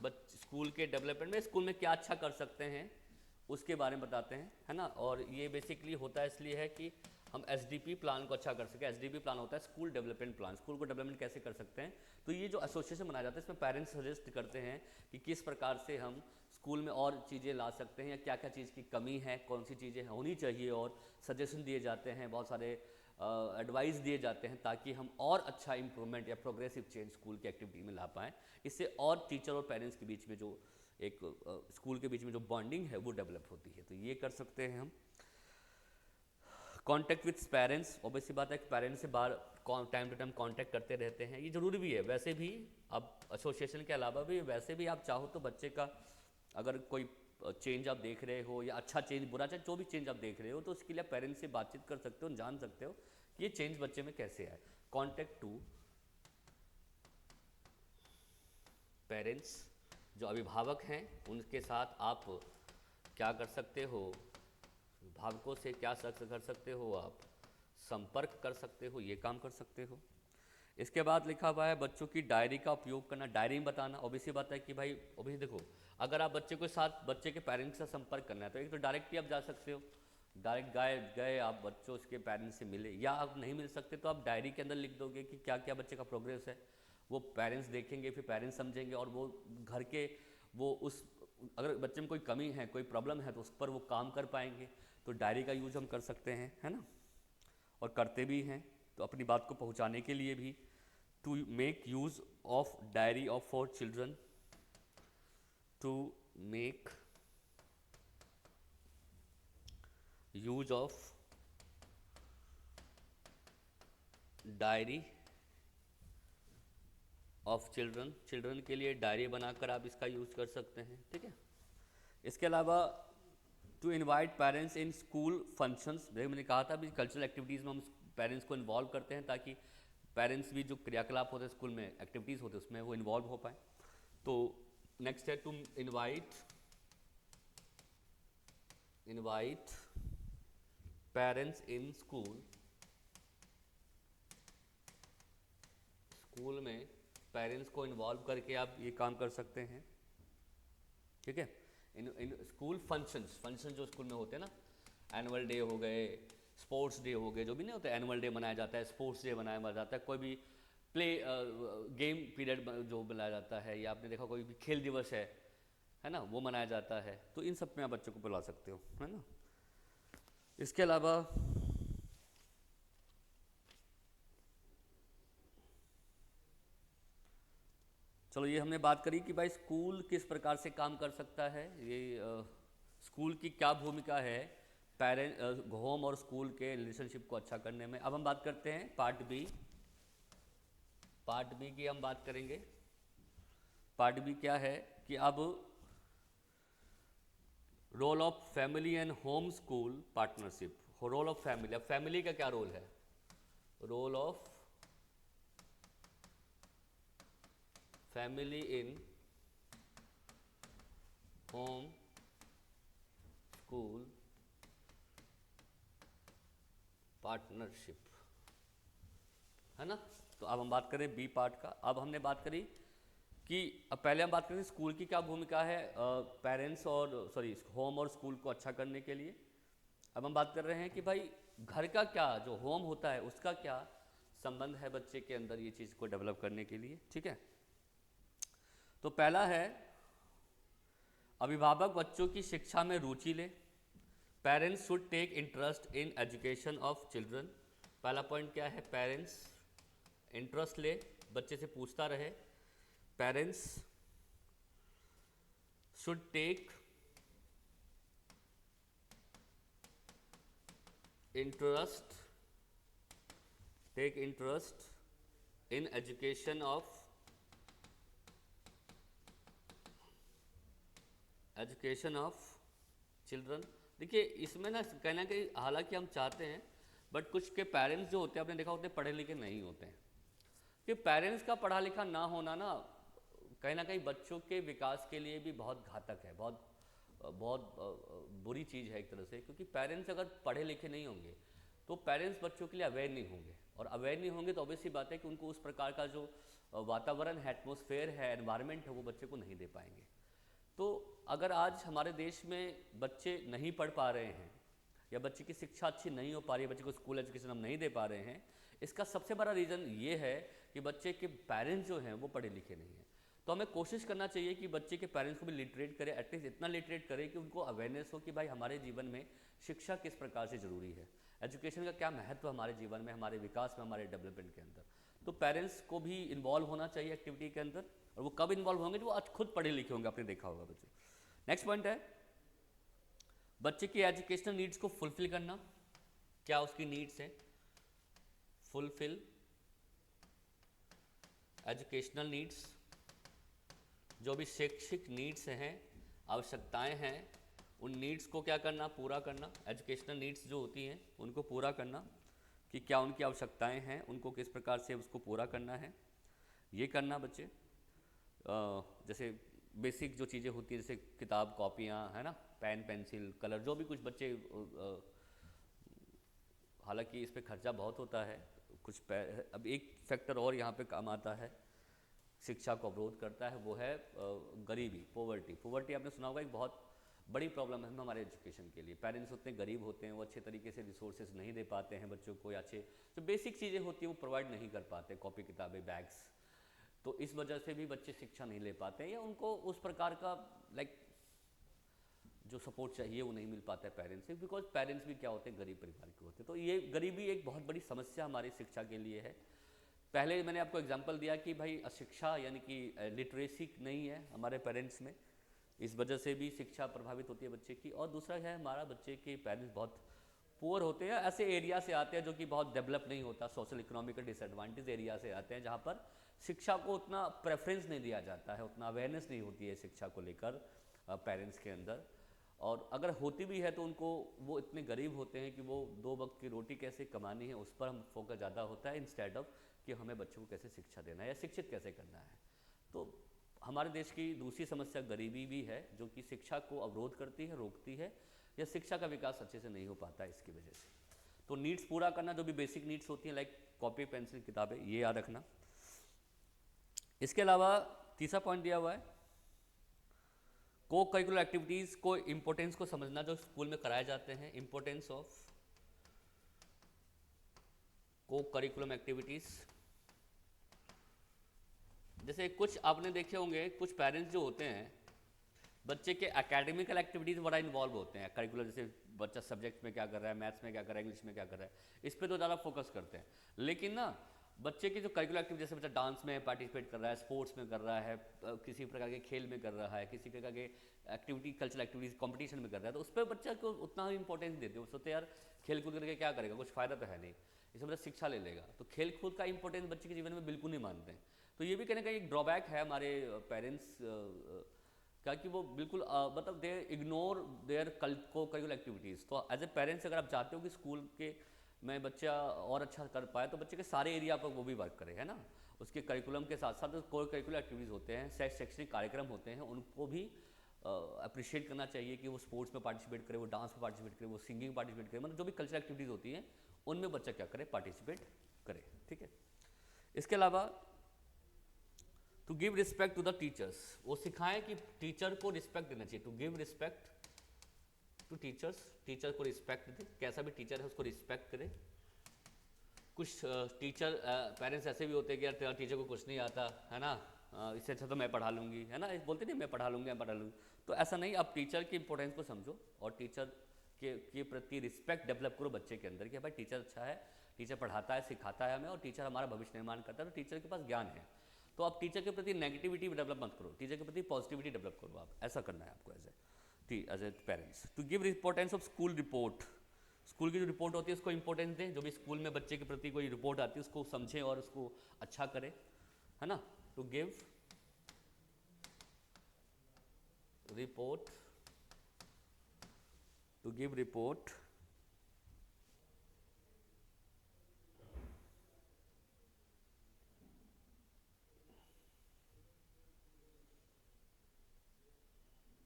स्कूल के डेवलपमेंट में, स्कूल में क्या अच्छा कर सकते हैं उसके बारे में बताते हैं, है ना। और ये बेसिकली होता है इसलिए है कि हम एसडीपी प्लान को अच्छा कर सकें। एसडीपी प्लान होता है स्कूल डेवलपमेंट प्लान, स्कूल को डेवलपमेंट कैसे कर सकते हैं। तो ये जो एसोसिएशन बनाया जाता है, इसमें पेरेंट्स सजेस्ट करते हैं कि किस प्रकार से हम स्कूल में और चीज़ें ला सकते हैं या क्या क्या चीज़ की कमी है, कौन सी चीज़ें होनी चाहिए, और सजेशन दिए जाते हैं, बहुत सारे एडवाइस दिए जाते हैं, ताकि हम और अच्छा इंप्रूवमेंट या प्रोग्रेसिव चेंज स्कूल की एक्टिविटी में ला पाएँ। इससे और टीचर और पेरेंट्स के बीच में जो एक स्कूल के बीच में जो बॉन्डिंग है वो डेवलप होती है। तो ये कर सकते हैं हम। कॉन्टैक्ट विथ पेरेंट्स, ऑब्वियसली बात है कि पेरेंट्स से बार टाइम टू टाइम कॉन्टैक्ट करते रहते हैं, ये ज़रूरी भी है। वैसे भी अब एसोसिएशन के अलावा भी वैसे भी आप चाहो तो बच्चे का अगर कोई चेंज आप देख रहे हो या अच्छा चेंज, बुरा चेंज, जो भी चेंज आप देख रहे हो, तो उसके लिए पेरेंट्स से बातचीत कर सकते हो, जान सकते हो कि ये चेंज बच्चे में कैसे आए। कॉन्टैक्ट टू पेरेंट्स, जो अभिभावक हैं उनके साथ आप क्या कर सकते हो, अभिभावकों से क्या कर सकते हो, आप संपर्क कर सकते हो, ये काम कर सकते हो। इसके बाद लिखा हुआ है बच्चों की डायरी का उपयोग करना। डायरी में बताना, ऑब्वियसली बात है कि भाई ऑब्वियसली देखो, अगर आप बच्चे के साथ, बच्चे के पेरेंट्स से संपर्क करना है तो एक तो डायरेक्ट ही आप जा सकते हो, डायरेक्ट गए आप बच्चों उसके पेरेंट्स से मिले, या आप नहीं मिल सकते तो आप डायरी के अंदर लिख दोगे कि क्या क्या बच्चे का प्रोग्रेस है। वो पेरेंट्स देखेंगे, फिर पेरेंट्स समझेंगे, और वो घर के वो उस, अगर बच्चे में कोई कमी है, कोई प्रॉब्लम है, तो उस पर वो काम कर पाएंगे। तो डायरी का यूज हम कर सकते हैं, है ना, और करते भी हैं। तो अपनी बात को पहुंचाने के लिए भी, to make use of diary of for children, to make use of diary of children, children के लिए डायरी बनाकर आप इसका यूज कर सकते हैं, ठीक है। इसके अलावा to invite parents in school functions, जैसे मैंने कहा था अभी कल्चरल एक्टिविटीज़ में हम पेरेंट्स को इन्वॉल्व करते हैं, ताकि पेरेंट्स भी जो क्रियाकलाप होते हैं स्कूल में, एक्टिविटीज़ होते हैं, उसमें वो इन्वॉल्व हो पाए। तो नेक्स्ट है to invite parents in school, school में पेरेंट्स को इन्वॉल्व करके आप ये काम कर सकते हैं, ठीक है। इन स्कूल फंक्शन जो स्कूल में होते हैं ना, एनुअल डे हो गए, स्पोर्ट्स डे हो गए, जो भी नहीं होते, एनुअल डे मनाया जाता है, स्पोर्ट्स डे मनाया जाता है, कोई भी प्ले गेम पीरियड जो मनाया जाता है, या आपने देखा कोई भी खेल दिवस है ना, वो मनाया जाता है। तो इन सब में आप बच्चों को बुला सकते हो, है ना। इसके अलावा चलो ये हमने बात करी कि भाई स्कूल किस प्रकार से काम कर सकता है, ये स्कूल की क्या भूमिका है पेरेंट होम और स्कूल के रिलेशनशिप को अच्छा करने में। अब हम बात करते हैं पार्ट बी की हम बात करेंगे। पार्ट बी क्या है कि अब role of family and home school partnership. Role of family, अब फैमिली का क्या रोल है, role of family in home school partnership, है ना। तो अब हम बात करें बी पार्ट का। अब हमने बात करी कि अब पहले हम बात करें स्कूल की क्या भूमिका है पेरेंट्स और होम और स्कूल को अच्छा करने के लिए। अब हम बात कर रहे हैं कि भाई घर का क्या, जो होम होता है उसका क्या संबंध है बच्चे के अंदर ये चीज़ को डेवलप करने के लिए, ठीक है। तो पहला है अभिभावक बच्चों की शिक्षा में रुचि ले। Parents should take interest in education of children. पहला पॉइंट क्या है, पेरेंट्स इंटरेस्ट ले बच्चे से पूछता रहे, parents should take interest in education of children. देखिए इसमें ना कहीं ना कहीं हालांकि हम चाहते हैं, बट कुछ के पेरेंट्स जो होते हैं आपने देखा होते हैं पढ़े लिखे नहीं होते हैं, कि पेरेंट्स का पढ़ा लिखा ना होना ना कहीं ना कहीं बच्चों के विकास के लिए भी बहुत घातक है, बहुत बुरी चीज़ है एक तरह से, क्योंकि पेरेंट्स अगर पढ़े लिखे नहीं होंगे तो पेरेंट्स बच्चों के लिए अवेयर नहीं होंगे, और अवेयर नहीं होंगे तो ऑब्वियस सी बात है कि उनको उस प्रकार का जो वातावरण है, एटमॉस्फेयर है, एनवायरनमेंट है, वो बच्चे को नहीं दे पाएंगे। तो अगर आज हमारे देश में बच्चे नहीं पढ़ पा रहे हैं या बच्चे की शिक्षा अच्छी नहीं हो पा रही है, बच्चे को स्कूल एजुकेशन हम नहीं दे पा रहे हैं, इसका सबसे बड़ा रीज़न ये है कि बच्चे के पेरेंट्स जो हैं वो पढ़े लिखे नहीं हैं। तो हमें कोशिश करना चाहिए कि बच्चे के पेरेंट्स को भी लिटरेट करें, एटलीस्ट इतना लिटरेट करें कि उनको अवेयरनेस हो कि भाई हमारे जीवन में शिक्षा किस प्रकार से ज़रूरी है, एजुकेशन का क्या महत्व हमारे जीवन में, हमारे विकास में, हमारे डेवलपमेंट के अंदर। तो पेरेंट्स को भी इन्वॉल्व होना चाहिए एक्टिविटी के अंदर, और वो कब इन्वॉल्व होंगे, जो वो आज खुद पढ़े लिखे होंगे, आपने देखा होगा बच्चे। नेक्स्ट पॉइंट है बच्चे की एजुकेशनल नीड्स को फुलफिल करना। क्या उसकी नीड्स हैं? फुलफिल एजुकेशनल नीड्स, जो भी शैक्षिक नीड्स हैं, आवश्यकताएं हैं, उन नीड्स को क्या करना, पूरा करना। एजुकेशनल नीड्स जो होती हैं उनको पूरा करना, कि क्या उनकी आवश्यकताएं हैं, उनको किस प्रकार से उसको पूरा करना है, ये करना बच्चे। जैसे बेसिक जो चीज़ें होती हैं, जैसे किताब कॉपियाँ, है ना, पेन पेंसिल कलर, जो भी कुछ बच्चे, हालांकि इस पे खर्चा बहुत होता है कुछ। अब एक फैक्टर और यहाँ पे काम आता है, शिक्षा को अवरोध करता है, वो है गरीबी, पोवर्टी आपने सुना होगा, एक बहुत बड़ी प्रॉब्लम है हमारे एजुकेशन के लिए। पेरेंट्स उतने गरीब होते हैं, वो अच्छे तरीके से रिसोर्सेज नहीं दे पाते हैं बच्चों को, या अच्छे जो बेसिक चीज़ें होती हैं वो प्रोवाइड नहीं कर पाते, कॉपी किताबें बैग्स। तो इस वजह से भी बच्चे शिक्षा नहीं ले पाते हैं, या उनको उस प्रकार का जो सपोर्ट चाहिए वो नहीं मिल पाता है पेरेंट्स से, बिकॉज पेरेंट्स भी क्या होते हैं, गरीब परिवार के होते हैं। तो ये गरीबी एक बहुत बड़ी समस्या हमारी शिक्षा के लिए है। पहले मैंने आपको एग्जांपल दिया कि भाई अशिक्षा यानी कि लिटरेसी नहीं है हमारे पेरेंट्स में, इस वजह से भी शिक्षा प्रभावित होती है बच्चे की। और दूसरा है हमारा बच्चे के पेरेंट्स बहुत पुअर होते हैं, ऐसे एरिया से आते हैं जो कि बहुत डेवलप नहीं होता, सोशल इकोनॉमिकल डिसएडवांटेज एरिया से आते हैं, जहाँ पर शिक्षा को उतना प्रेफरेंस नहीं दिया जाता है, उतना अवेयरनेस नहीं होती है शिक्षा को लेकर पेरेंट्स के अंदर। और अगर होती भी है तो उनको, वो इतने गरीब होते हैं कि वो 2 वक्त की रोटी कैसे कमानी है उस पर हम फोकस ज़्यादा होता है, इंस्टेड ऑफ कि हमें बच्चों को कैसे शिक्षा देना है या शिक्षित कैसे करना है। तो हमारे देश की दूसरी समस्या गरीबी भी है, जो कि शिक्षा को अवरोध करती है, रोकती है, या शिक्षा का विकास अच्छे से नहीं हो पाता है इसकी वजह से। तो नीड्स पूरा करना, जो भी बेसिक नीड्स होती हैं लाइक कॉपी पेंसिल किताबें, ये याद रखना। इसके अलावा तीसरा पॉइंट दिया हुआ है को करिकुलर एक्टिविटीज़ को इम्पोर्टेंस को समझना, जो स्कूल में कराए जाते हैं, इम्पोर्टेंस ऑफ को करिकुलम एक्टिविटीज़। जैसे कुछ आपने देखे होंगे, कुछ पेरेंट्स जो होते हैं बच्चे के एकेडमिकल एक्टिविटीज़ बड़ा इन्वॉल्व होते हैं करिकुलर, जैसे बच्चा सब्जेक्ट में क्या कर रहा है, मैथ्स में क्या कर रहा है, इंग्लिश में क्या कर रहा है, इस पर तो ज़्यादा फोकस करते हैं। लेकिन ना बच्चे की जो करिकुलर एक्टिविटी, जैसे बच्चा डांस में पार्टिसिपेट कर रहा है, स्पोर्ट्स में कर रहा है, किसी प्रकार के खेल में कर रहा है, किसी प्रकार के एक्टिविटी कल्चरल एक्टिविटीज़ कंपटीशन में कर रहा है, तो उस पर बच्चा को उतना ही इंपॉर्टेंस देते हो, सोचते यार खेल कूद करके क्या करेगा, कुछ फ़ायदा तो है नहीं, इसमें बच्चा शिक्षा ले लेगा। तो खेल कूद का इंपॉर्टेंस बच्चे के जीवन में बिल्कुल नहीं मानते हैं। तो ये भी कहने का एक ड्रॉबैक है हमारे पेरेंट्स का, कि वो बिल्कुल मतलब दे इग्नोर देयर को करिकुलर एक्टिविटीज़। तो एज ए पेरेंट्स अगर आप चाहते हो कि स्कूल के में बच्चा और अच्छा कर पाए, तो बच्चे के सारे एरिया पर वो भी वर्क करे, है ना, उसके करिकुलम के साथ साथ को करिकुलर एक्टिविटीज़ होते हैं, शैक्षणिक कार्यक्रम होते हैं, उनको भी अप्रिशिएट करना चाहिए कि वो स्पोर्ट्स में पार्टिसिपेट करे, वो डांस में पार्टिसिपेट करे, वो सिंगिंग पार्टिसिपेट करे, मतलब जो भी कल्चरल एक्टिविटीज़ होती हैं उनमें बच्चा क्या करे, पार्टिसिपेट करे। ठीक है। इसके अलावा to give respect to the teachers, वो सिखाएं कि टीचर को रिस्पेक्ट देना चाहिए। To give respect to teachers, teacher को रिस्पेक्ट दे, कैसा भी टीचर है उसको रिस्पेक्ट करे। कुछ टीचर पेरेंट्स ऐसे भी होते हैं कि यार टीचर को कुछ नहीं आता है ना, इससे अच्छा तो मैं पढ़ा लूँगी, है ना, बोलते नहीं मैं पढ़ा लूँगी, मैं पढ़ा लूँगी। तो ऐसा नहीं, आप टीचर की इंपॉर्टेंस को समझो और टीचर के प्रति रिस्पेक्ट डेवलप करो बच्चे के अंदर कि भाई टीचर अच्छा है, टीचर पढ़ाता है, सिखाता है हमें, और टीचर हमारा भविष्य निर्माण करता है, तो टीचर के पास ज्ञान है। तो आप टीचर के प्रति नेगेटिविटी डेवलप मत करो, टीचर के प्रति पॉजिटिविटी डेवलप करो। आप ऐसा करना है आपको as a parents. To give importance of school report, school की जो रिपोर्ट होती है उसको इंपॉर्टेंस दें। जो भी स्कूल में बच्चे के प्रति कोई रिपोर्ट आती है उसको समझें और उसको अच्छा करें, है ना। To give report, to give report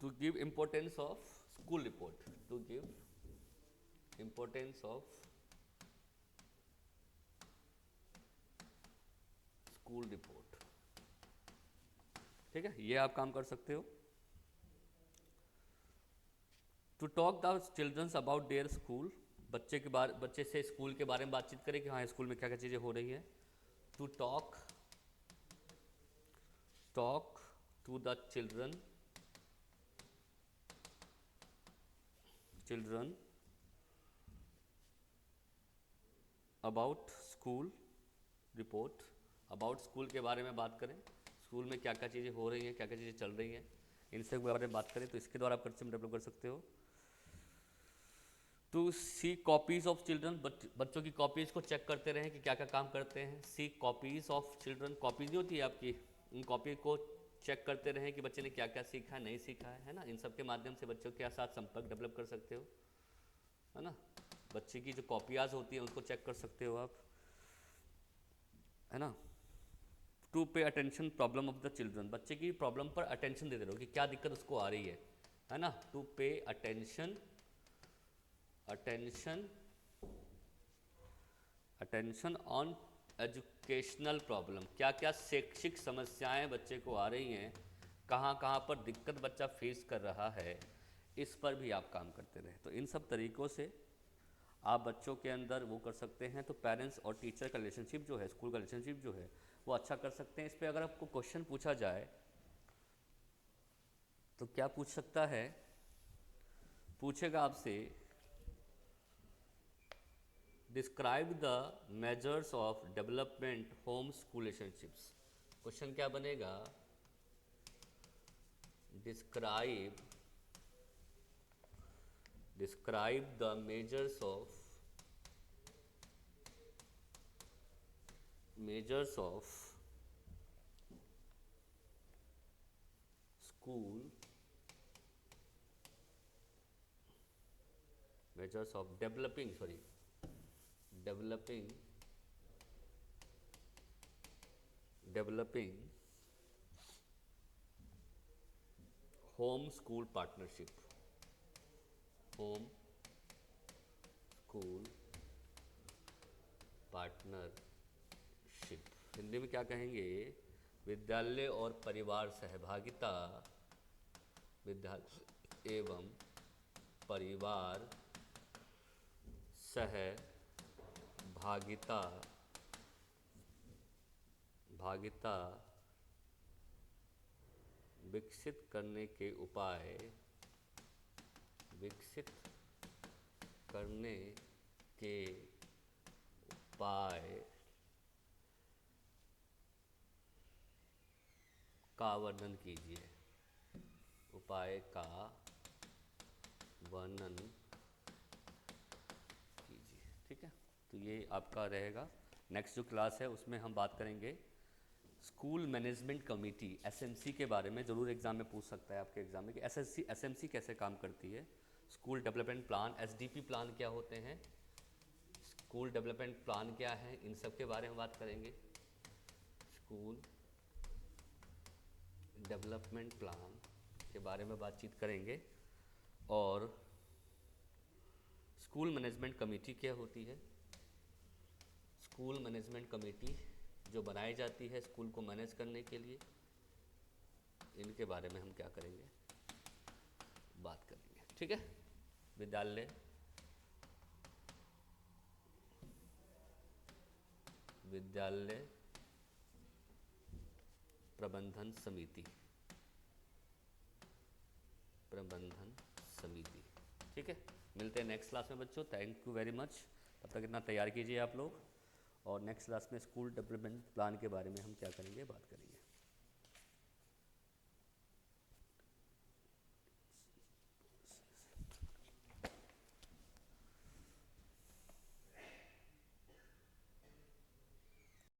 to give importance of school report, to give importance of school report। ठीक है, ये आप काम कर सकते हो। To talk the childrens about their school, बच्चे से स्कूल के बारे में बातचीत करें कि हाँ स्कूल में क्या क्या चीज़ें हो रही हैं। To talk to the children about school report, about school के बारे में बात करें, स्कूल में क्या क्या चीज़ें हो रही हैं, क्या क्या चीज़ें चल रही हैं, इन सब के बारे में बात करें। तो इसके द्वारा आप कंसेप्ट डेवलप कर सकते हो। To see copies of children, बच्चों की कॉपीज़ को चेक करते रहें कि क्या क्या काम करते हैं। सी कॉपीज़ ऑफ चिल्ड्रन, कॉपीज़ नहीं होती है आपकी, उन कॉपी को चेक करते रहें कि बच्चे ने क्या क्या सीखा है, नहीं सीखा है ना। इन सब के माध्यम से बच्चों के साथ संपर्क डेवलप कर सकते हो, है ना। बच्चे की जो कॉपियाज होती हैं उसको चेक कर सकते हो आप, है ना। To pay attention problem of the children, बच्चे की प्रॉब्लम पर अटेंशन देते रहो कि क्या दिक्कत उसको आ रही है ना। To pay attention on educational problem, क्या क्या शैक्षिक समस्याएं बच्चे को आ रही हैं, कहाँ कहाँ पर दिक्कत बच्चा फेस कर रहा है, इस पर भी आप काम करते रहे। तो इन सब तरीक़ों से आप बच्चों के अंदर वो कर सकते हैं। तो पेरेंट्स और टीचर का रिलेशनशिप जो है, स्कूल का रिलेशनशिप जो है वो अच्छा कर सकते हैं। इस पर अगर आपको क्वेश्चन पूछा जाए तो क्या पूछ सकता है, पूछेगा आपसे describe the measures of development home school relationships. Question क्या बनेगा, describe the measures of school, measures of developing home school partnership, home school partnership. Hindi में क्या कहेंगे, विद्यालय और परिवार सहभागिता, विद्यालय एवं परिवार सहभागिता विकसित करने के उपाय का वर्णन कीजिए, उपाय का वर्णन कीजिए। ठीक है, तो ये आपका रहेगा। नेक्स्ट जो क्लास है उसमें हम बात करेंगे स्कूल मैनेजमेंट कमेटी, एसएमसी के बारे में। ज़रूर एग्जाम में पूछ सकता है आपके एग्जाम में कि एसएमसी कैसे काम करती है, school development plan, SDP plan क्या होते हैं, स्कूल डेवलपमेंट प्लान क्या है, इन सब के बारे में बात करेंगे। स्कूल डेवलपमेंट प्लान के बारे में बातचीत करेंगे। और स्कूल मैनेजमेंट कमेटी क्या होती है, स्कूल मैनेजमेंट कमेटी जो बनाई जाती है स्कूल को मैनेज करने के लिए, इनके बारे में हम क्या करेंगे, बात करेंगे। ठीक है, विद्यालय प्रबंधन समिति, ठीक है। मिलते हैं नेक्स्ट क्लास में बच्चों। Thank you very much. तब तक इतना तैयार कीजिए आप लोग, और नेक्स्ट क्लास में स्कूल डेवलपमेंट प्लान के बारे में हम क्या करेंगे, बात करेंगे।